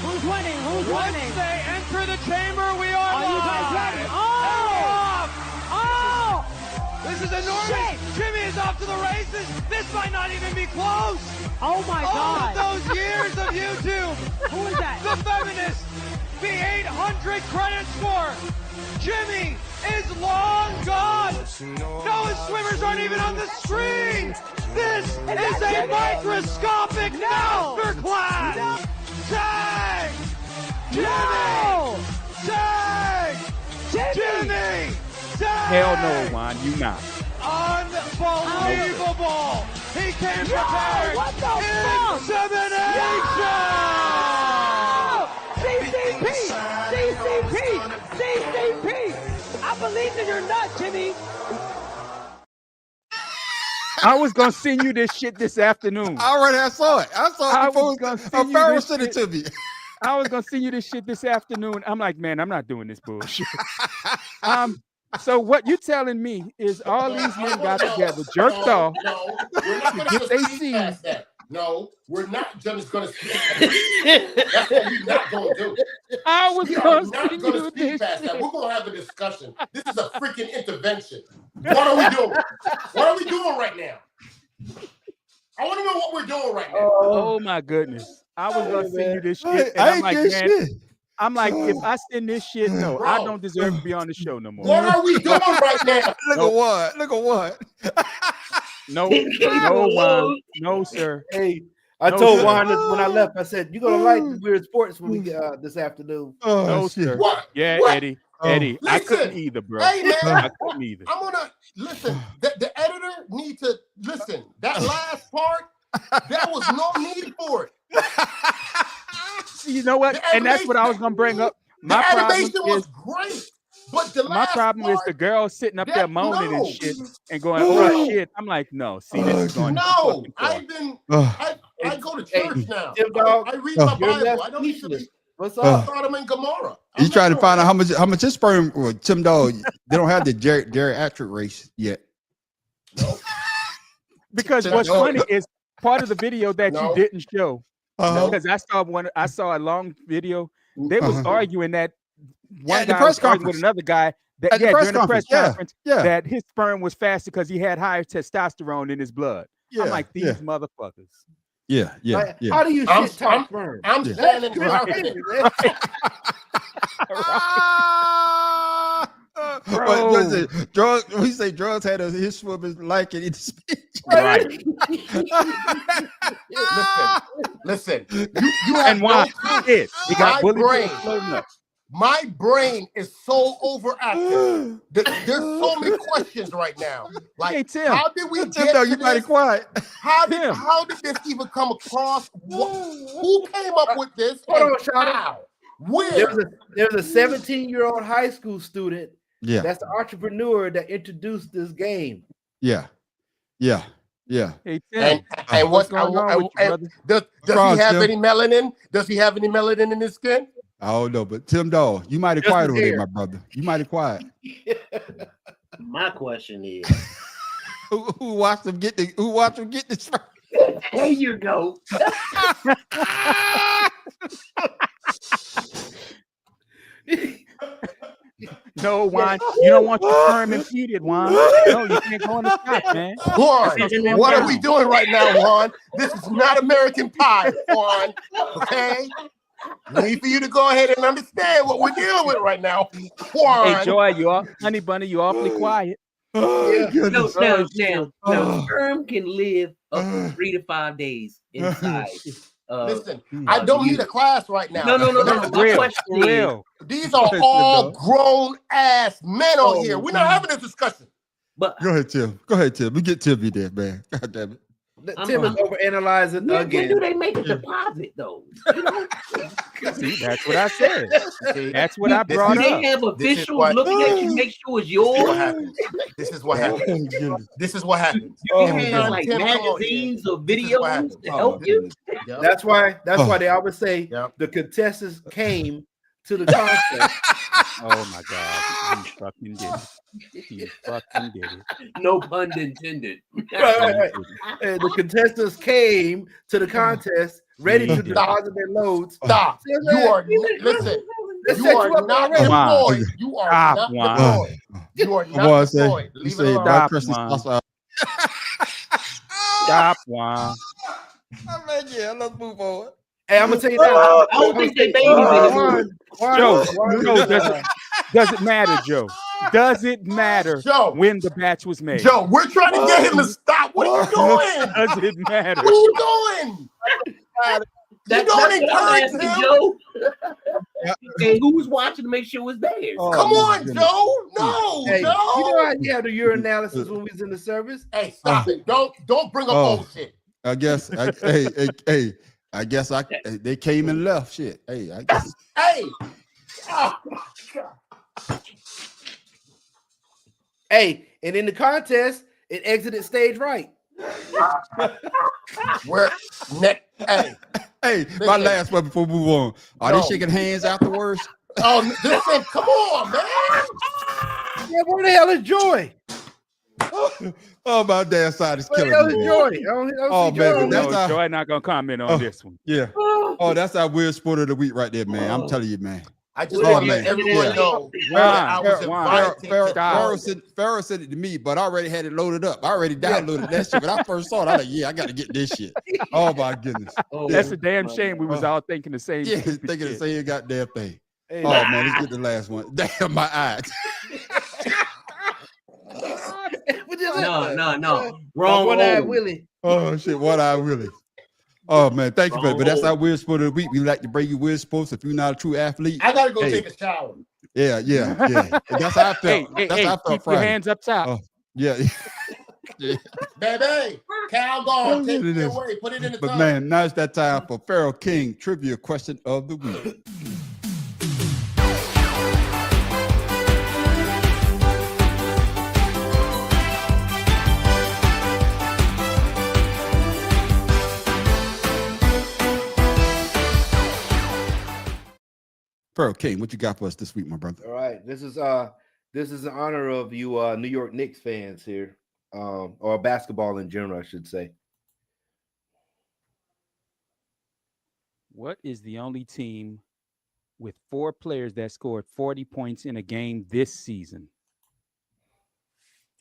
Who's winning? Once they enter the chamber, we are Are you guys live. ready? Oh! This is enormous. Shit. Jimmy is off to the races. This might not even be close. Oh my All God! of those years of YouTube. Who is that? The feminist. The 800 credit score. Jimmy is long gone. No, his swimmers aren't even on the screen. This is a Jimmy? microscopic masterclass. No. Tag! Jimmy! No! Tag! Jimmy! Tag! Hell no, Juan, you not. Unbelievable! He came prepared! What the fuck? Insemination! CCP! I believe in your nut, Jimmy. I was gonna send you this shit this afternoon. I saw it. I saw I it was before gonna send you Pharaoh this sent it to me. I was gonna send you this shit this afternoon. I'm like, man, I'm not doing this bullshit. So what you telling me is all these men got together, jerked off. No, we're not going Get to they proceed seen. past that. No, we're not just going to speak past that. That's what we're not going to do. I was We are gonna not send going to you speak this past that. shit. We're going to have a discussion. This is a freaking intervention. What are we doing? What are we doing right now? I want to know what we're doing right now. Oh my goodness. I was gonna send you this shit. And I I'm ain't like, get man, shit. I'm like, if I send this shit, no, I Bro. don't deserve to be on the show no more. What are we doing right now? Look at what? Look at what? No, no, Juan. No, sir. Hey, I No, told sir. Juan this when I left. I said, "You're gonna like the weird sports when we get this afternoon." Oh, No, shit. sir. What? Yeah, What? Eddie. Oh. Eddie, I couldn't Listen. either, bro. Hey, man. I couldn't either. I'm gonna listen. The editor need to listen. That last part, there was no need for it. You know what? The And that's what I was gonna bring up. My The problem animation was is great, but the my last problem is part, the girl sitting up there that- moaning no. and shit and going, "Oh shit!" I'm like, no. See, this is going. No, fucking far. I've been. Ugh. I go to Hey, church now. Tim Dog, I read my you're Bible. left I don't need to be speechless. What's up? Sodom and Gomorrah. He's trying to find out how much his sperm. Well, Tim Dog, they don't have the geriatric race yet. Because what's No. funny is part of the video that No. you didn't show. Uh-huh. Because I saw a long video. They was Uh-huh. arguing that one At the guy press was arguing with conference. another guy that At the press during the press conference, conference Yeah. that his sperm was faster because he had higher testosterone in his blood. Yeah. I'm like, these yeah. motherfuckers. Yeah. Yeah. Like, Yeah. How do you I'm- shit talk sperm? I'm Yeah. standing That's confident. crazy. What was it? Drugs. We say drugs had his swimmers like it. Right. Listen. You have And why? no clue. Shit. He got My bullied brain. floating up. My brain is so overactive. There's so many questions right now. Like, Hey, Tim. how did we Tim, get though, to you mighty this? quiet. Tim. How did this even come across? Who came up with this? Hold and on, Shawty. how? Where? There's a 17-year-old high school student Yeah. that's the entrepreneur that introduced this game. Yeah. Yeah. Yeah. Hey, Tim. And what's going on with you, brother? does wrong, he have Tim? any melanin? Does he have any melanin in his skin? I don't know, but Tim Dog, you mighty Just quiet his over there, hair. my brother. You mighty quiet. My question is, Who watched him get this? there you go. No, Juan. You don't want your sperm impeded, Juan. No, you can't go in the shot, man. Juan, That's what are down. we doing right now, Juan? This is not American Pie, Juan. Okay? We need for you to go ahead and understand what we're dealing with right now, Juan. Hey, Joy, Honey Bunny, you awfully quiet. Oh, Yeah. goodness. Now, Oh. sperm can live up to 3 to 5 days inside. Listen, I don't need a class right now. No. For My real, question for real. These are all grown ass men on here. We're not having a discussion. But Go ahead, Tim. Go ahead, Tim. We get Tim in there, man. God damn it. Tim is overanalyzing when again. do they make a deposit though? You know? See, that's what I said. See, That's what I This brought Do is- up. they have This is officials what- looking at you, make sure it's This is what yours? happens. This is what happens. Goodness. This is what happens. You can Every have time like Tim come on here, magazines or this is what videos happens. to Oh, help my you. goodness. Yep. That's why they always say Yep. the contestants came to the contest Oh my God. He fucking did it. He fucking did it. No pun intended. Right. And the contestants came to the contest ready to deposit their loads. Stop. See what I'm You saying? are listen. They You set are you up not already. deployed. You are Stop, not Juan. deployed. You are Boy, not say, deployed. you Leave it say, alone. don't Stop, trust this Juan. sauce. Stop, Juan. Yeah, let's move forward. Hey, I'm gonna tell you now. I don't think they babies anymore. Joe, does it matter, Joe? Does it matter Joe. when the batch was made? Joe, we're trying to get him to stop. What are you doing? Does it matter? What are you doing? That's don't what I'm encourage asking, him. Joe. And who's watching to make sure it's theirs? Oh, Come my on, goodness. Joe. No, Hey, Joe. you know how you have the urinalysis when we was in the service? Hey, stop it. Don't bring up old shit. I guess. I guess they came and left. Shit. Hey, I guess. Hey. Oh, my God. Hey, and in the contest, it exited stage right. Where hey. Hey, my last one before we move on. Are they shaking hands afterwards? Oh, listen, come on, man. Yeah, where the hell is Joy? Oh, my damn side is Where killing the hell is me. Joy? I don't Oh, see man, Joy. but that's No, our- Joy not gonna comment on this one. Yeah. Oh, that's our weird sport of the week right there, man. I'm telling you, man. I just Oh, want to man. let everyone Yeah. know that I was invited to Pharaoh sent it to me, but I already had it loaded up. I already downloaded that shit. When I first saw it, I was like, yeah, I got to get this shit. Oh, my goodness. That's a damn shame. We was all thinking the same. Yeah, stupid thinking the shit. same goddamn thing. Hey, Oh, man, let's get the last one. Damn, my eyes. No. Wrong. One-eyed hole. Willie. Oh, shit, what I really. Oh, man, thank you for it. But that's our weird sport of the week. We like to bring you weird sports if you're not a true athlete. I got to go Hey. take a shower. Yeah. That's how I felt. Hey, That's how I felt keep your Friday. hands up top. Oh, yeah. Baby, Cal gone. Take It it is. away. Put it in the But tub. man, now it's that time for Pharaoh King trivia question of the week. Pharaoh King, what you got for us this week, my brother? All right, this is in honor of you New York Knicks fans here, or basketball in general, I should say. What is the only team with 4 players that scored 40 points in a game this season?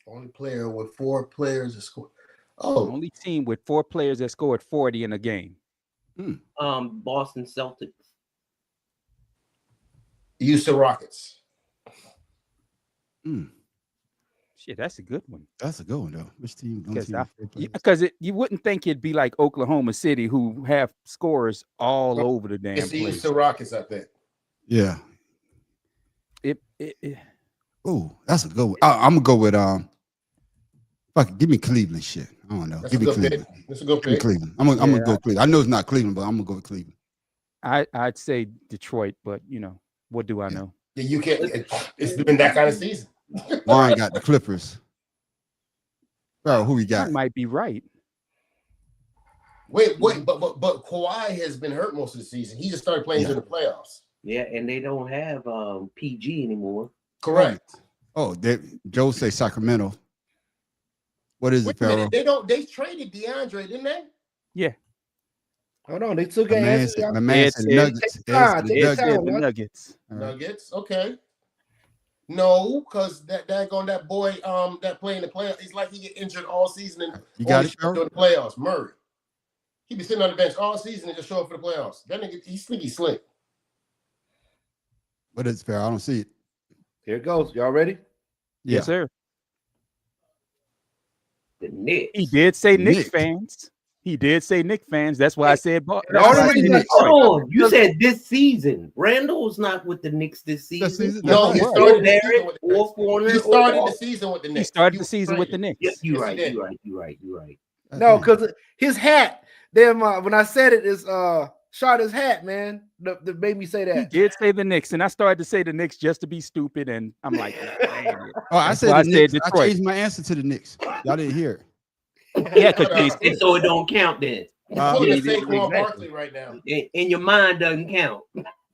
Only player with 4 players to score. Oh, Only team with 4 players that scored 40 in a game. Boston Celtics. Houston Rockets. Shit, that's a good one. That's a good one, though. Which team? only team with four players? Because you wouldn't think it'd be like Oklahoma City, who have scorers all over the damn It's the place. Houston Rockets, I think. Yeah. It Oh, that's a good one. I'm gonna go with fuck it, give me Cleveland shit. I don't know. That's Give a me good pick. Cleveland. That's a good Give me pick. Cleveland. I'm gonna go with Cleveland. I know it's not Cleveland, but I'm gonna go with Cleveland. I'd say Detroit, but what do I know? Yeah, you can't. It's been that kind of season. Warren got the Clippers. Bro, who we got? That might be right. Wait, but Kawhi has been hurt most of the season. He just started playing in the playoffs. Yeah, and they don't have PG anymore. Correct. Oh, Joe say Sacramento. What is Wait it, a minute, Pharaoh? they traded DeAndre, didn't they? Yeah. Hold on, they took My man said Nuggets. Take time, It's take the time. Nuggets. The Nuggets. All right. Nuggets. Okay. No, because that boy that playing the playoffs, it's like he get injured all season and You got only it, show up Pharaoh? during the playoffs. Murray. He be sitting on the bench all season and just show up for the playoffs. That nigga, he's sneaky slick. What is it, Pharaoh? I don't see it. Here it goes. Y'all ready? Yeah. Yes, sir. The Knicks. He did say Knicks Knicks. fans. He did say Knicks fans. That's why I said. The only reason I- Hold on, you said this season. Randall's not with the Knicks this season. season? No, he That's started the Barrett season with the Knicks. or Fournier. He started the season with the Knicks. He started the was season with the traded. Knicks. Yeah, you're Yes, he right. did. You're right. No, because his hat. Damn, when I said it, is shot his hat, man. That made me say He that. did say the Knicks, and I started to say the Knicks just to be stupid, and I'm like, damn it. Oh, I That's said why the I Knicks. said I Detroit. changed my answer to the Knicks. Y'all didn't hear it. Yeah, because And so it don't count then. You're pulling a Yeah, Saquon exactly. Barkley right now. And your mind doesn't count.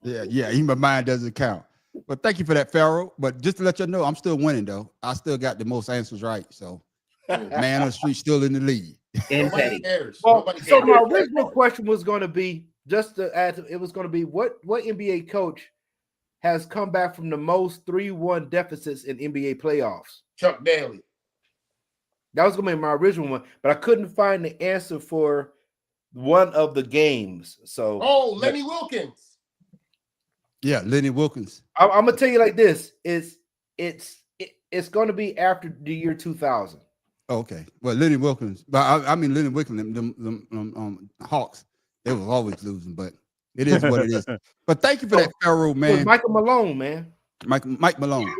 Yeah. Even my mind doesn't count. But thank you for that, Pharaoh. But just to let you know, I'm still winning though. I still got the most answers right. So man on the street still in the lead. And Nobody Petty. cares. Well, Nobody so cares. my original question was going to be just to add. It was going to be what NBA coach has come back from the most 3-1 deficits in NBA playoffs? Chuck Daly. That was going to be my original one, but I couldn't find the answer for one of the games. So, Lenny Wilkins. Yeah, Lenny Wilkins. I'm gonna tell you like this: it's going to be after the year 2000. Okay. Well, Lenny Wilkins, but I mean Lenny Wilkins, them Hawks, they was always losing, but it is what it is. But thank you for that, Pharaoh, It was man. Michael Malone, man. Mike Malone. Mike Malone.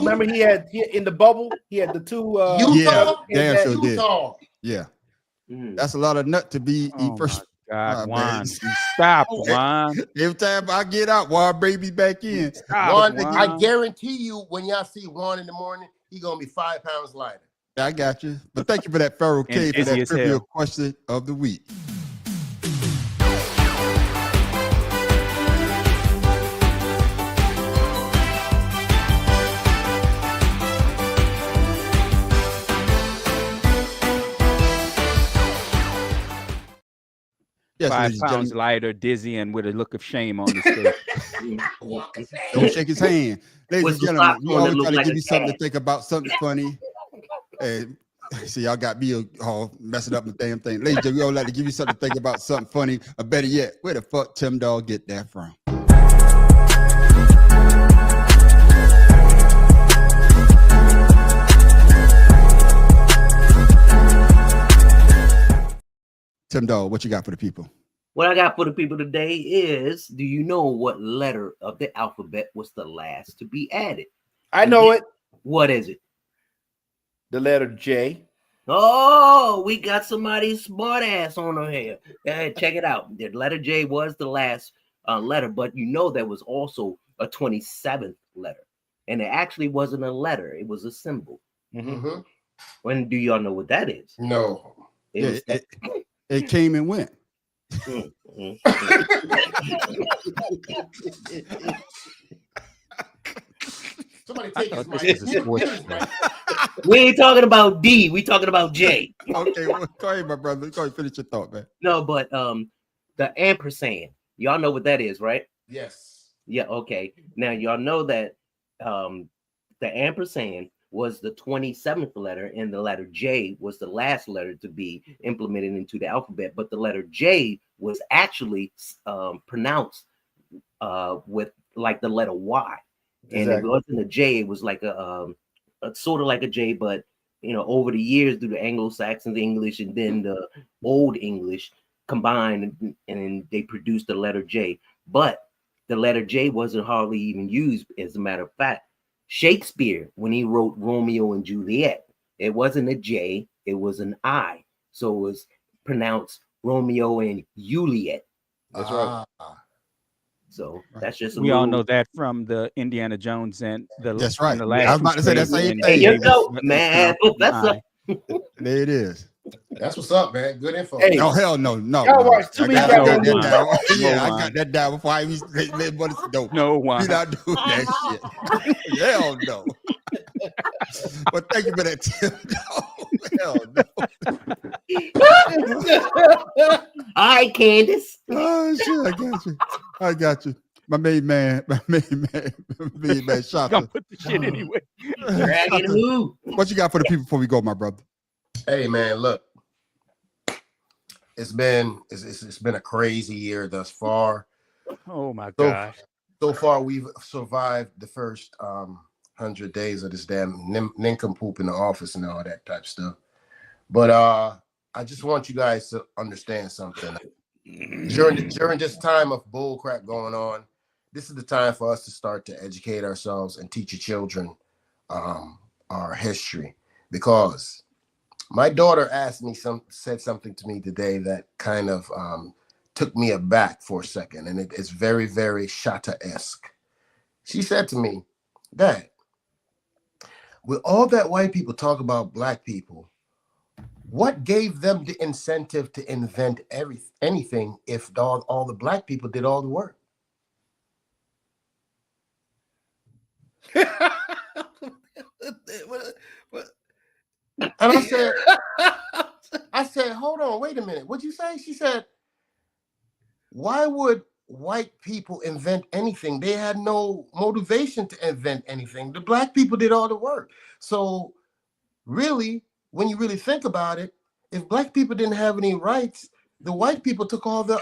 Remember, he had in the bubble. He had the two. Utah. damn sure did. Utah. Yeah, that's a lot of nut to be first. God, Oh, Juan, man. stop, Juan. Every time I get out, Juan bring me back in. Juan, Juan. I guarantee you, when y'all see Juan in the morning, he gonna be 5 pounds lighter. I got you. But thank you for that, Pharaoh K, for busy that as trivia hell. question of the week. Yes, 5 ladies and pounds gentlemen. lighter, dizzy, and with a look of shame on his face. Don't shake his hand. Ladies With and some gentlemen, socks we on that always look try to like give a you something to cat. think about, something funny. And see, y'all got me all messing up the damn thing. Ladies and gentlemen, we always like to give you something to think about, something funny, or better yet, where the fuck Tim Dog get that from? Tim Dog, what you got for the people? What I got for the people today is, do you know what letter of the alphabet was the last to be added? I know it. What is it? The letter J. Oh, we got somebody smart ass on our here. Check it out. The letter J was the last letter, but you know there was also a 27th letter. And it actually wasn't a letter, it was a symbol. Mm-hmm. When do y'all know what that is? No. It came and went. Somebody take his thought mic. this was a sports show. We ain't talking about D, we talking about J. Okay, well, go ahead, my brother. Go ahead, finish your thought, man. No, but the ampersand. Y'all know what that is, right? Yes. Yeah, okay. Now y'all know that the ampersand was the 27th letter, and the letter J was the last letter to be implemented into the alphabet. But the letter J was actually pronounced with like the letter Y, and Exactly. it wasn't a J. It was like a sort of like a J, but you know, over the years, through the Anglo-Saxon English and then the Old English combined, and they produced the letter J. But the letter J wasn't hardly even used. As a matter of fact, Shakespeare, when he wrote Romeo and Juliet, it wasn't a J, it was an I. So it was pronounced Romeo and Juliet. That's right. So that's just We all know that from the Indiana Jones and the. That's right. and the I was last about to say that same and thing. There J you go, was man. pronounced That's I. There it is. That's what's up, man. Good info. Hey, Oh hell no. Y'all watch too many I goddamn got that movies. down. No, Yeah, I Juan. got that down before I even let but no. No, We Juan. not doing that shit. Hell no. But thank you for that tip. Hell no. All right, Candace. Oh shit, I got you. My main man, Shaka. Gonna put the shit anyway. Dragon who? What you got for the people before we go, my brother? Hey, man, look. It's been a crazy year thus far. Oh my So- gosh. So far, we've survived the first 100 days of this damn nincompoop in the office and all that type of stuff. But I just want you guys to understand something. During this time of bull crap going on, this is the time for us to start to educate ourselves and teach your children our history. Because my daughter said something to me today that kind of took me aback for a second, and it's very, very Shatta-esque. She said to me, Dad, with all that white people talk about black people, what gave them the incentive to invent anything if all the black people did all the work? And I said, hold on, wait a minute. What'd you say? She said, why would white people invent anything? They had no motivation to invent anything. The black people did all the work. So really, when you really think about it, if black people didn't have any rights, the white people took all the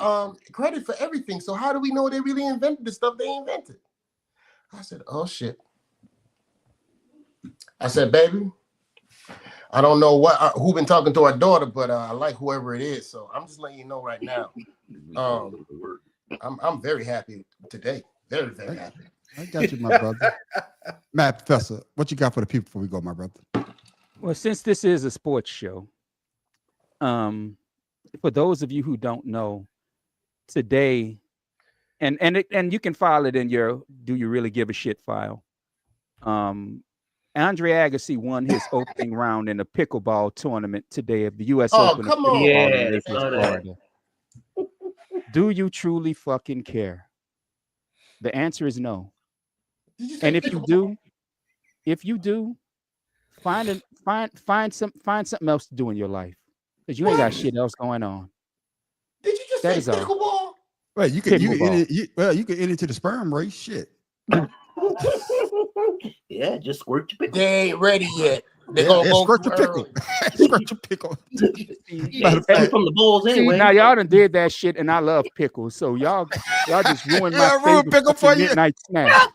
credit for everything. So how do we know they really invented the stuff they invented? I said, oh shit. I said, baby, I don't know who been talking to our daughter, but I like whoever it is. So I'm just letting you know right now. I'm very happy today. Very, very happy. I got you, my brother. Matt, Professor, what you got for the people before we go, my brother? Well, since this is a sports show, for those of you who don't know, today, and you can file it in your "Do You Really Give a Shit" file. Andre Agassi won his opening round in a pickleball tournament today of the U.S. Open. Come on. Yeah, in Naples, Florida. Do you truly fucking care? The answer is no. And if you do, find something else to do in your life, because you ain't got shit else going on. Did you just That say is all. pickleball? Well, you can enter into the sperm race. Shit. Yeah, just squirt your pickle. They ain't ready yet. They're Yeah, gonna go squirt your pickle. Squirt your pickle. Yeah, it's from the bulls anyway. Now y'all done did that shit, and I love pickles, so y'all just ruined my favorite pickle for you. midnight snack.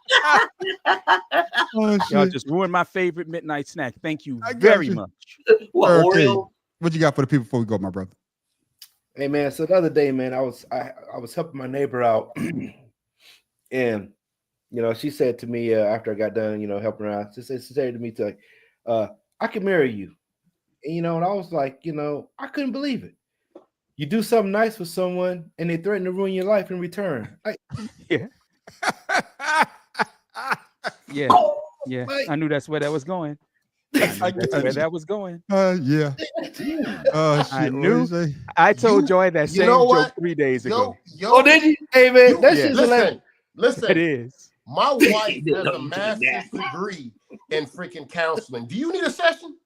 Oh, Y'all shit. just ruined my favorite midnight snack. Thank you I got very you. much. What, Okay. Oreo? What you got for the people before we go, my brother? Hey man, so the other day, man, I was helping my neighbor out, and she said to me after I got done, helping her out, she said to me, I can marry you, and and I was like, I couldn't believe it. You do something nice for someone, and they threaten to ruin your life in return. Yeah. I knew that's where that was going. That's where that was going. Yeah. Oh shit. I What knew. you say? I told Joy that same joke 3 days ago. Oh, did you? Hey man, that shit's hilarious. Listen. It is. My wife has a master's degree in freaking counseling. Do you need a session?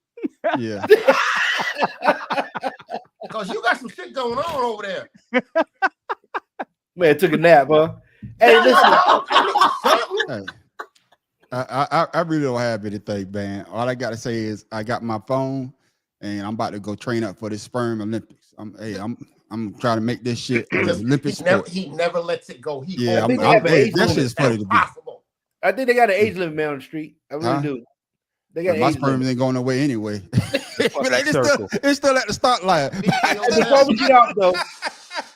Yeah. Because you got some shit going on over there. Man, took a nap, huh? Hey, listen. I really don't have anything, man. All I gotta say is I got my phone and I'm about to go train up for the sperm Olympics. I'm trying to make this shit an Olympic sport. He never lets it go. That shit is funny to me. I think they got an age limit man on the street. I really do. They got my sperm ain't going away anyway. It's still at the start line. Before we get out, though,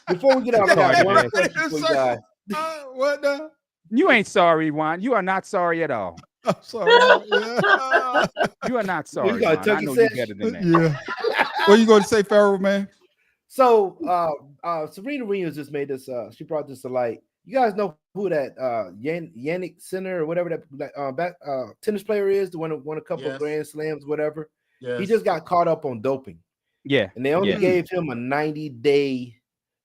I got one question for you guys. What now? You ain't sorry, Juan. You are not sorry at all. I'm sorry. Yeah. You are not sorry, You got Juan. I know you better than that. Yeah. What you going to say, Pharaoh, man? So Serena Williams just made this. She brought this to light. You guys know who that Yannick Sinner or whatever that tennis player is, the one who won a couple of Grand Slams, whatever. Yes. He just got caught up on doping. Yeah. And they only gave him a 90-day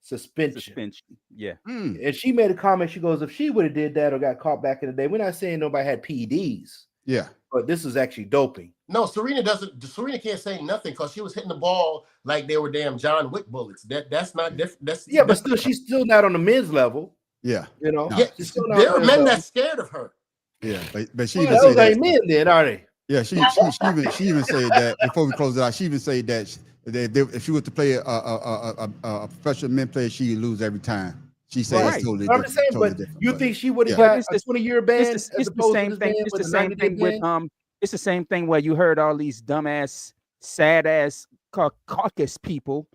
suspension. Yeah. And she made a comment. She goes, if she would have did that or got caught back in the day, we're not saying nobody had PEDs. Yeah. But this is actually doping. No, Serena can't say nothing because she was hitting the ball like they were damn John Wick bullets. That's not different. But still, she's still not on the men's level. Yeah. There are men that's scared of her. Yeah, but she even those said ain't men then, are they? Yeah, she even said that before we close it out. She even said that if she was to play a professional men player, she'd lose every time. She said it's totally different. I'm just saying, but you think she would have got a 20-year ban? It's the same thing. It's the same thing with It's the same thing where you heard all these dumbass, sad ass caucus people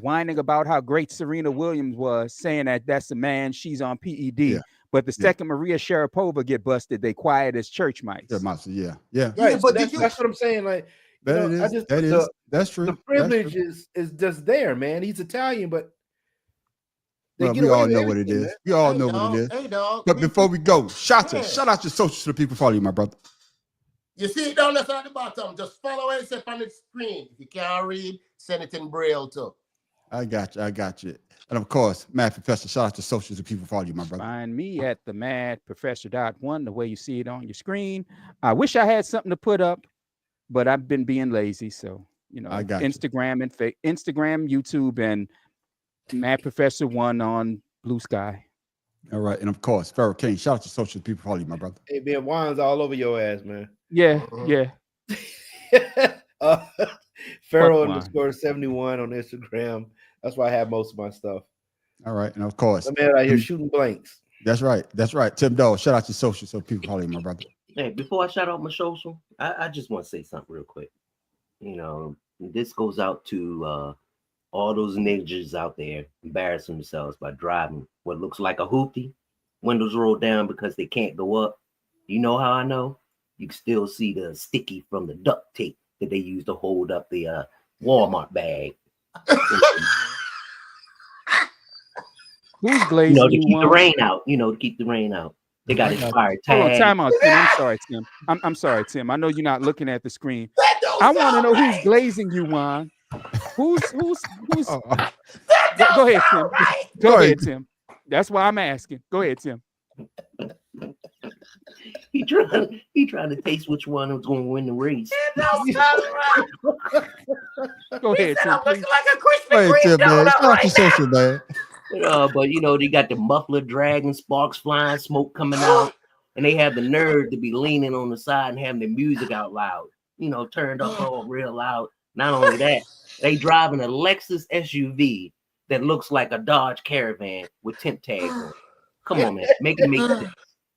whining about how great Serena Williams was, saying that that's a man, she's on PED. Yeah. But the second Maria Sharapova get busted, they quiet as church mice. Yeah. Right, but that's what I'm saying. Like that's true. The privilege is just there, man. He's Italian, but we all know what it is. We all know what it is. Hey, dog. But before we go, shout out your socials to the people follow you, my brother. You see it down there at the bottom. Just follow it on the screen. If you can't read, send it in Braille too. I got you. And of course, Mad Professor, shout out to socials if people follow you, my brother. Find me at the Mad Professor.1, the way you see it on your screen. I wish I had something to put up, but I've been being lazy. So, I got you. Instagram and Instagram, YouTube, and Mad Professor 1 on Blue Sky. All right. And of course, Pharaoh King, shout out to socials if people follow you, my brother. Hey, man, Juan's all over your ass, man. Yeah. Pharaoh _71 on Instagram. That's why I have most of my stuff. All right. And of course, I'm out here shooting blanks. That's right. Tim Dawes, shout out to socials so people follow you, my brother. Hey, before I shout out my social, I just want to say something real quick. This goes out to all those ninjas out there embarrassing themselves by driving what looks like a hoopty, windows rolled down because they can't go up. You know how I know? You can still see the sticky from the duct tape that they use to hold up the Walmart bag. Who's glazing? To keep the rain out. To keep the rain out. They got expired tags. Hold on, time out, Tim. I'm sorry, Tim. I'm sorry, Tim. I know you're not looking at the screen. I want to know who's glazing you, Juan. Who's go ahead, Tim. Go ahead, Tim. That's why I'm asking. Go ahead, Tim. He trying to taste which one was going to win the race. Go ahead, Tim. Looking like a Krispy Hey, Kreme Tim, man. donut Shout out right to social, man. But they got the muffler dragging, sparks flying, smoke coming out, and they have the nerve to be leaning on the side and having the music out loud. Turned up all real loud. Not only that, they driving a Lexus SUV that looks like a Dodge Caravan with temp tags on it. Come on, man. Make it make sense.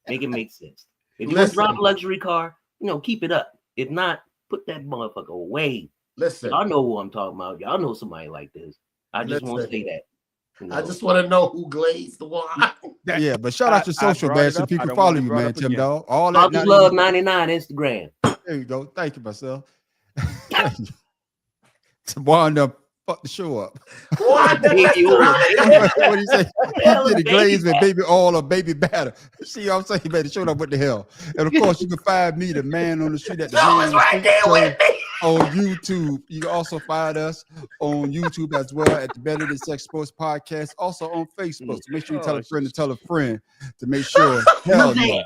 Make it make sense. If you want to drive a luxury car, keep it up. If not, put that motherfucker away. Listen. Y'all know who I'm talking about. Y'all know somebody like this. I just want to say that. I just want to know who glazed the wine. Yeah, but shout out to social, man, so people follow you, man, Tim Dawes. All that. Fathers Love 99 Instagram. There you go. Thank you, myself. Juan done fuck the show up. What? What do you say? Did the glaze with baby oil or baby batter? See what I'm saying? You better show up. What the hell? And of course, you can find me, the man on the street, at the man right there with me. on YouTube. You can also find us on YouTube as well at the Better Than Sex Sports Podcast. Also on Facebook. So make sure you tell a friend to tell a friend to make sure. Hell no.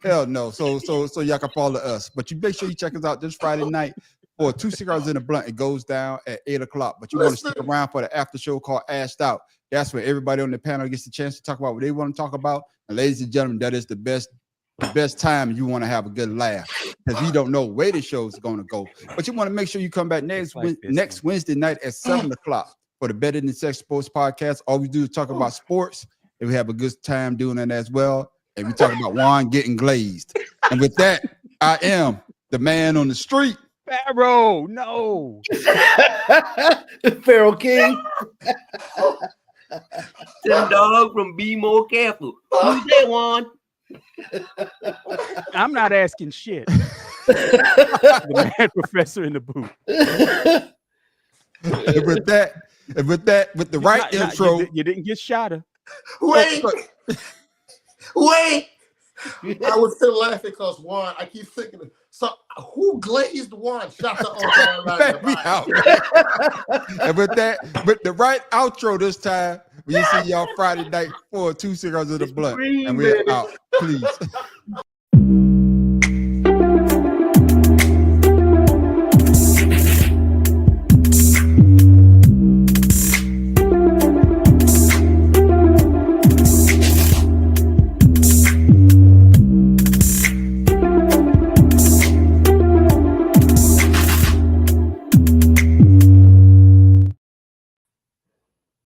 Hell no. So y'all can follow us. But you make sure you check us out this Friday night for 2 cigars in a blunt. It goes down at 8 o'clock. But you want to stick around for the after show called Ashed Out. That's where everybody on the panel gets the chance to talk about what they want to talk about. And ladies and gentlemen, that is the best time you want to have a good laugh, because we don't know where the show is going to go. But you want to make sure you come back next Wednesday night at 7 o'clock for the Better Than Sex Sports Podcast. All we do is talk about sports, and we have a good time doing that as well. And we talk about Juan getting glazed. And with that, I am the man on the street. Pharaoh, no. Pharaoh King. Tim Dog from Be More Careful. Who's that, Juan? I'm not asking shit. The Mad Professor in the booth. And with the right intro. You didn't get shot. Wait. I was still laughing because Juan, I keep thinking, so who glazed Juan? Shot the out. And with the right outro this time, we see y'all Friday night for 2 cigars of the blunt. And we're out. Please.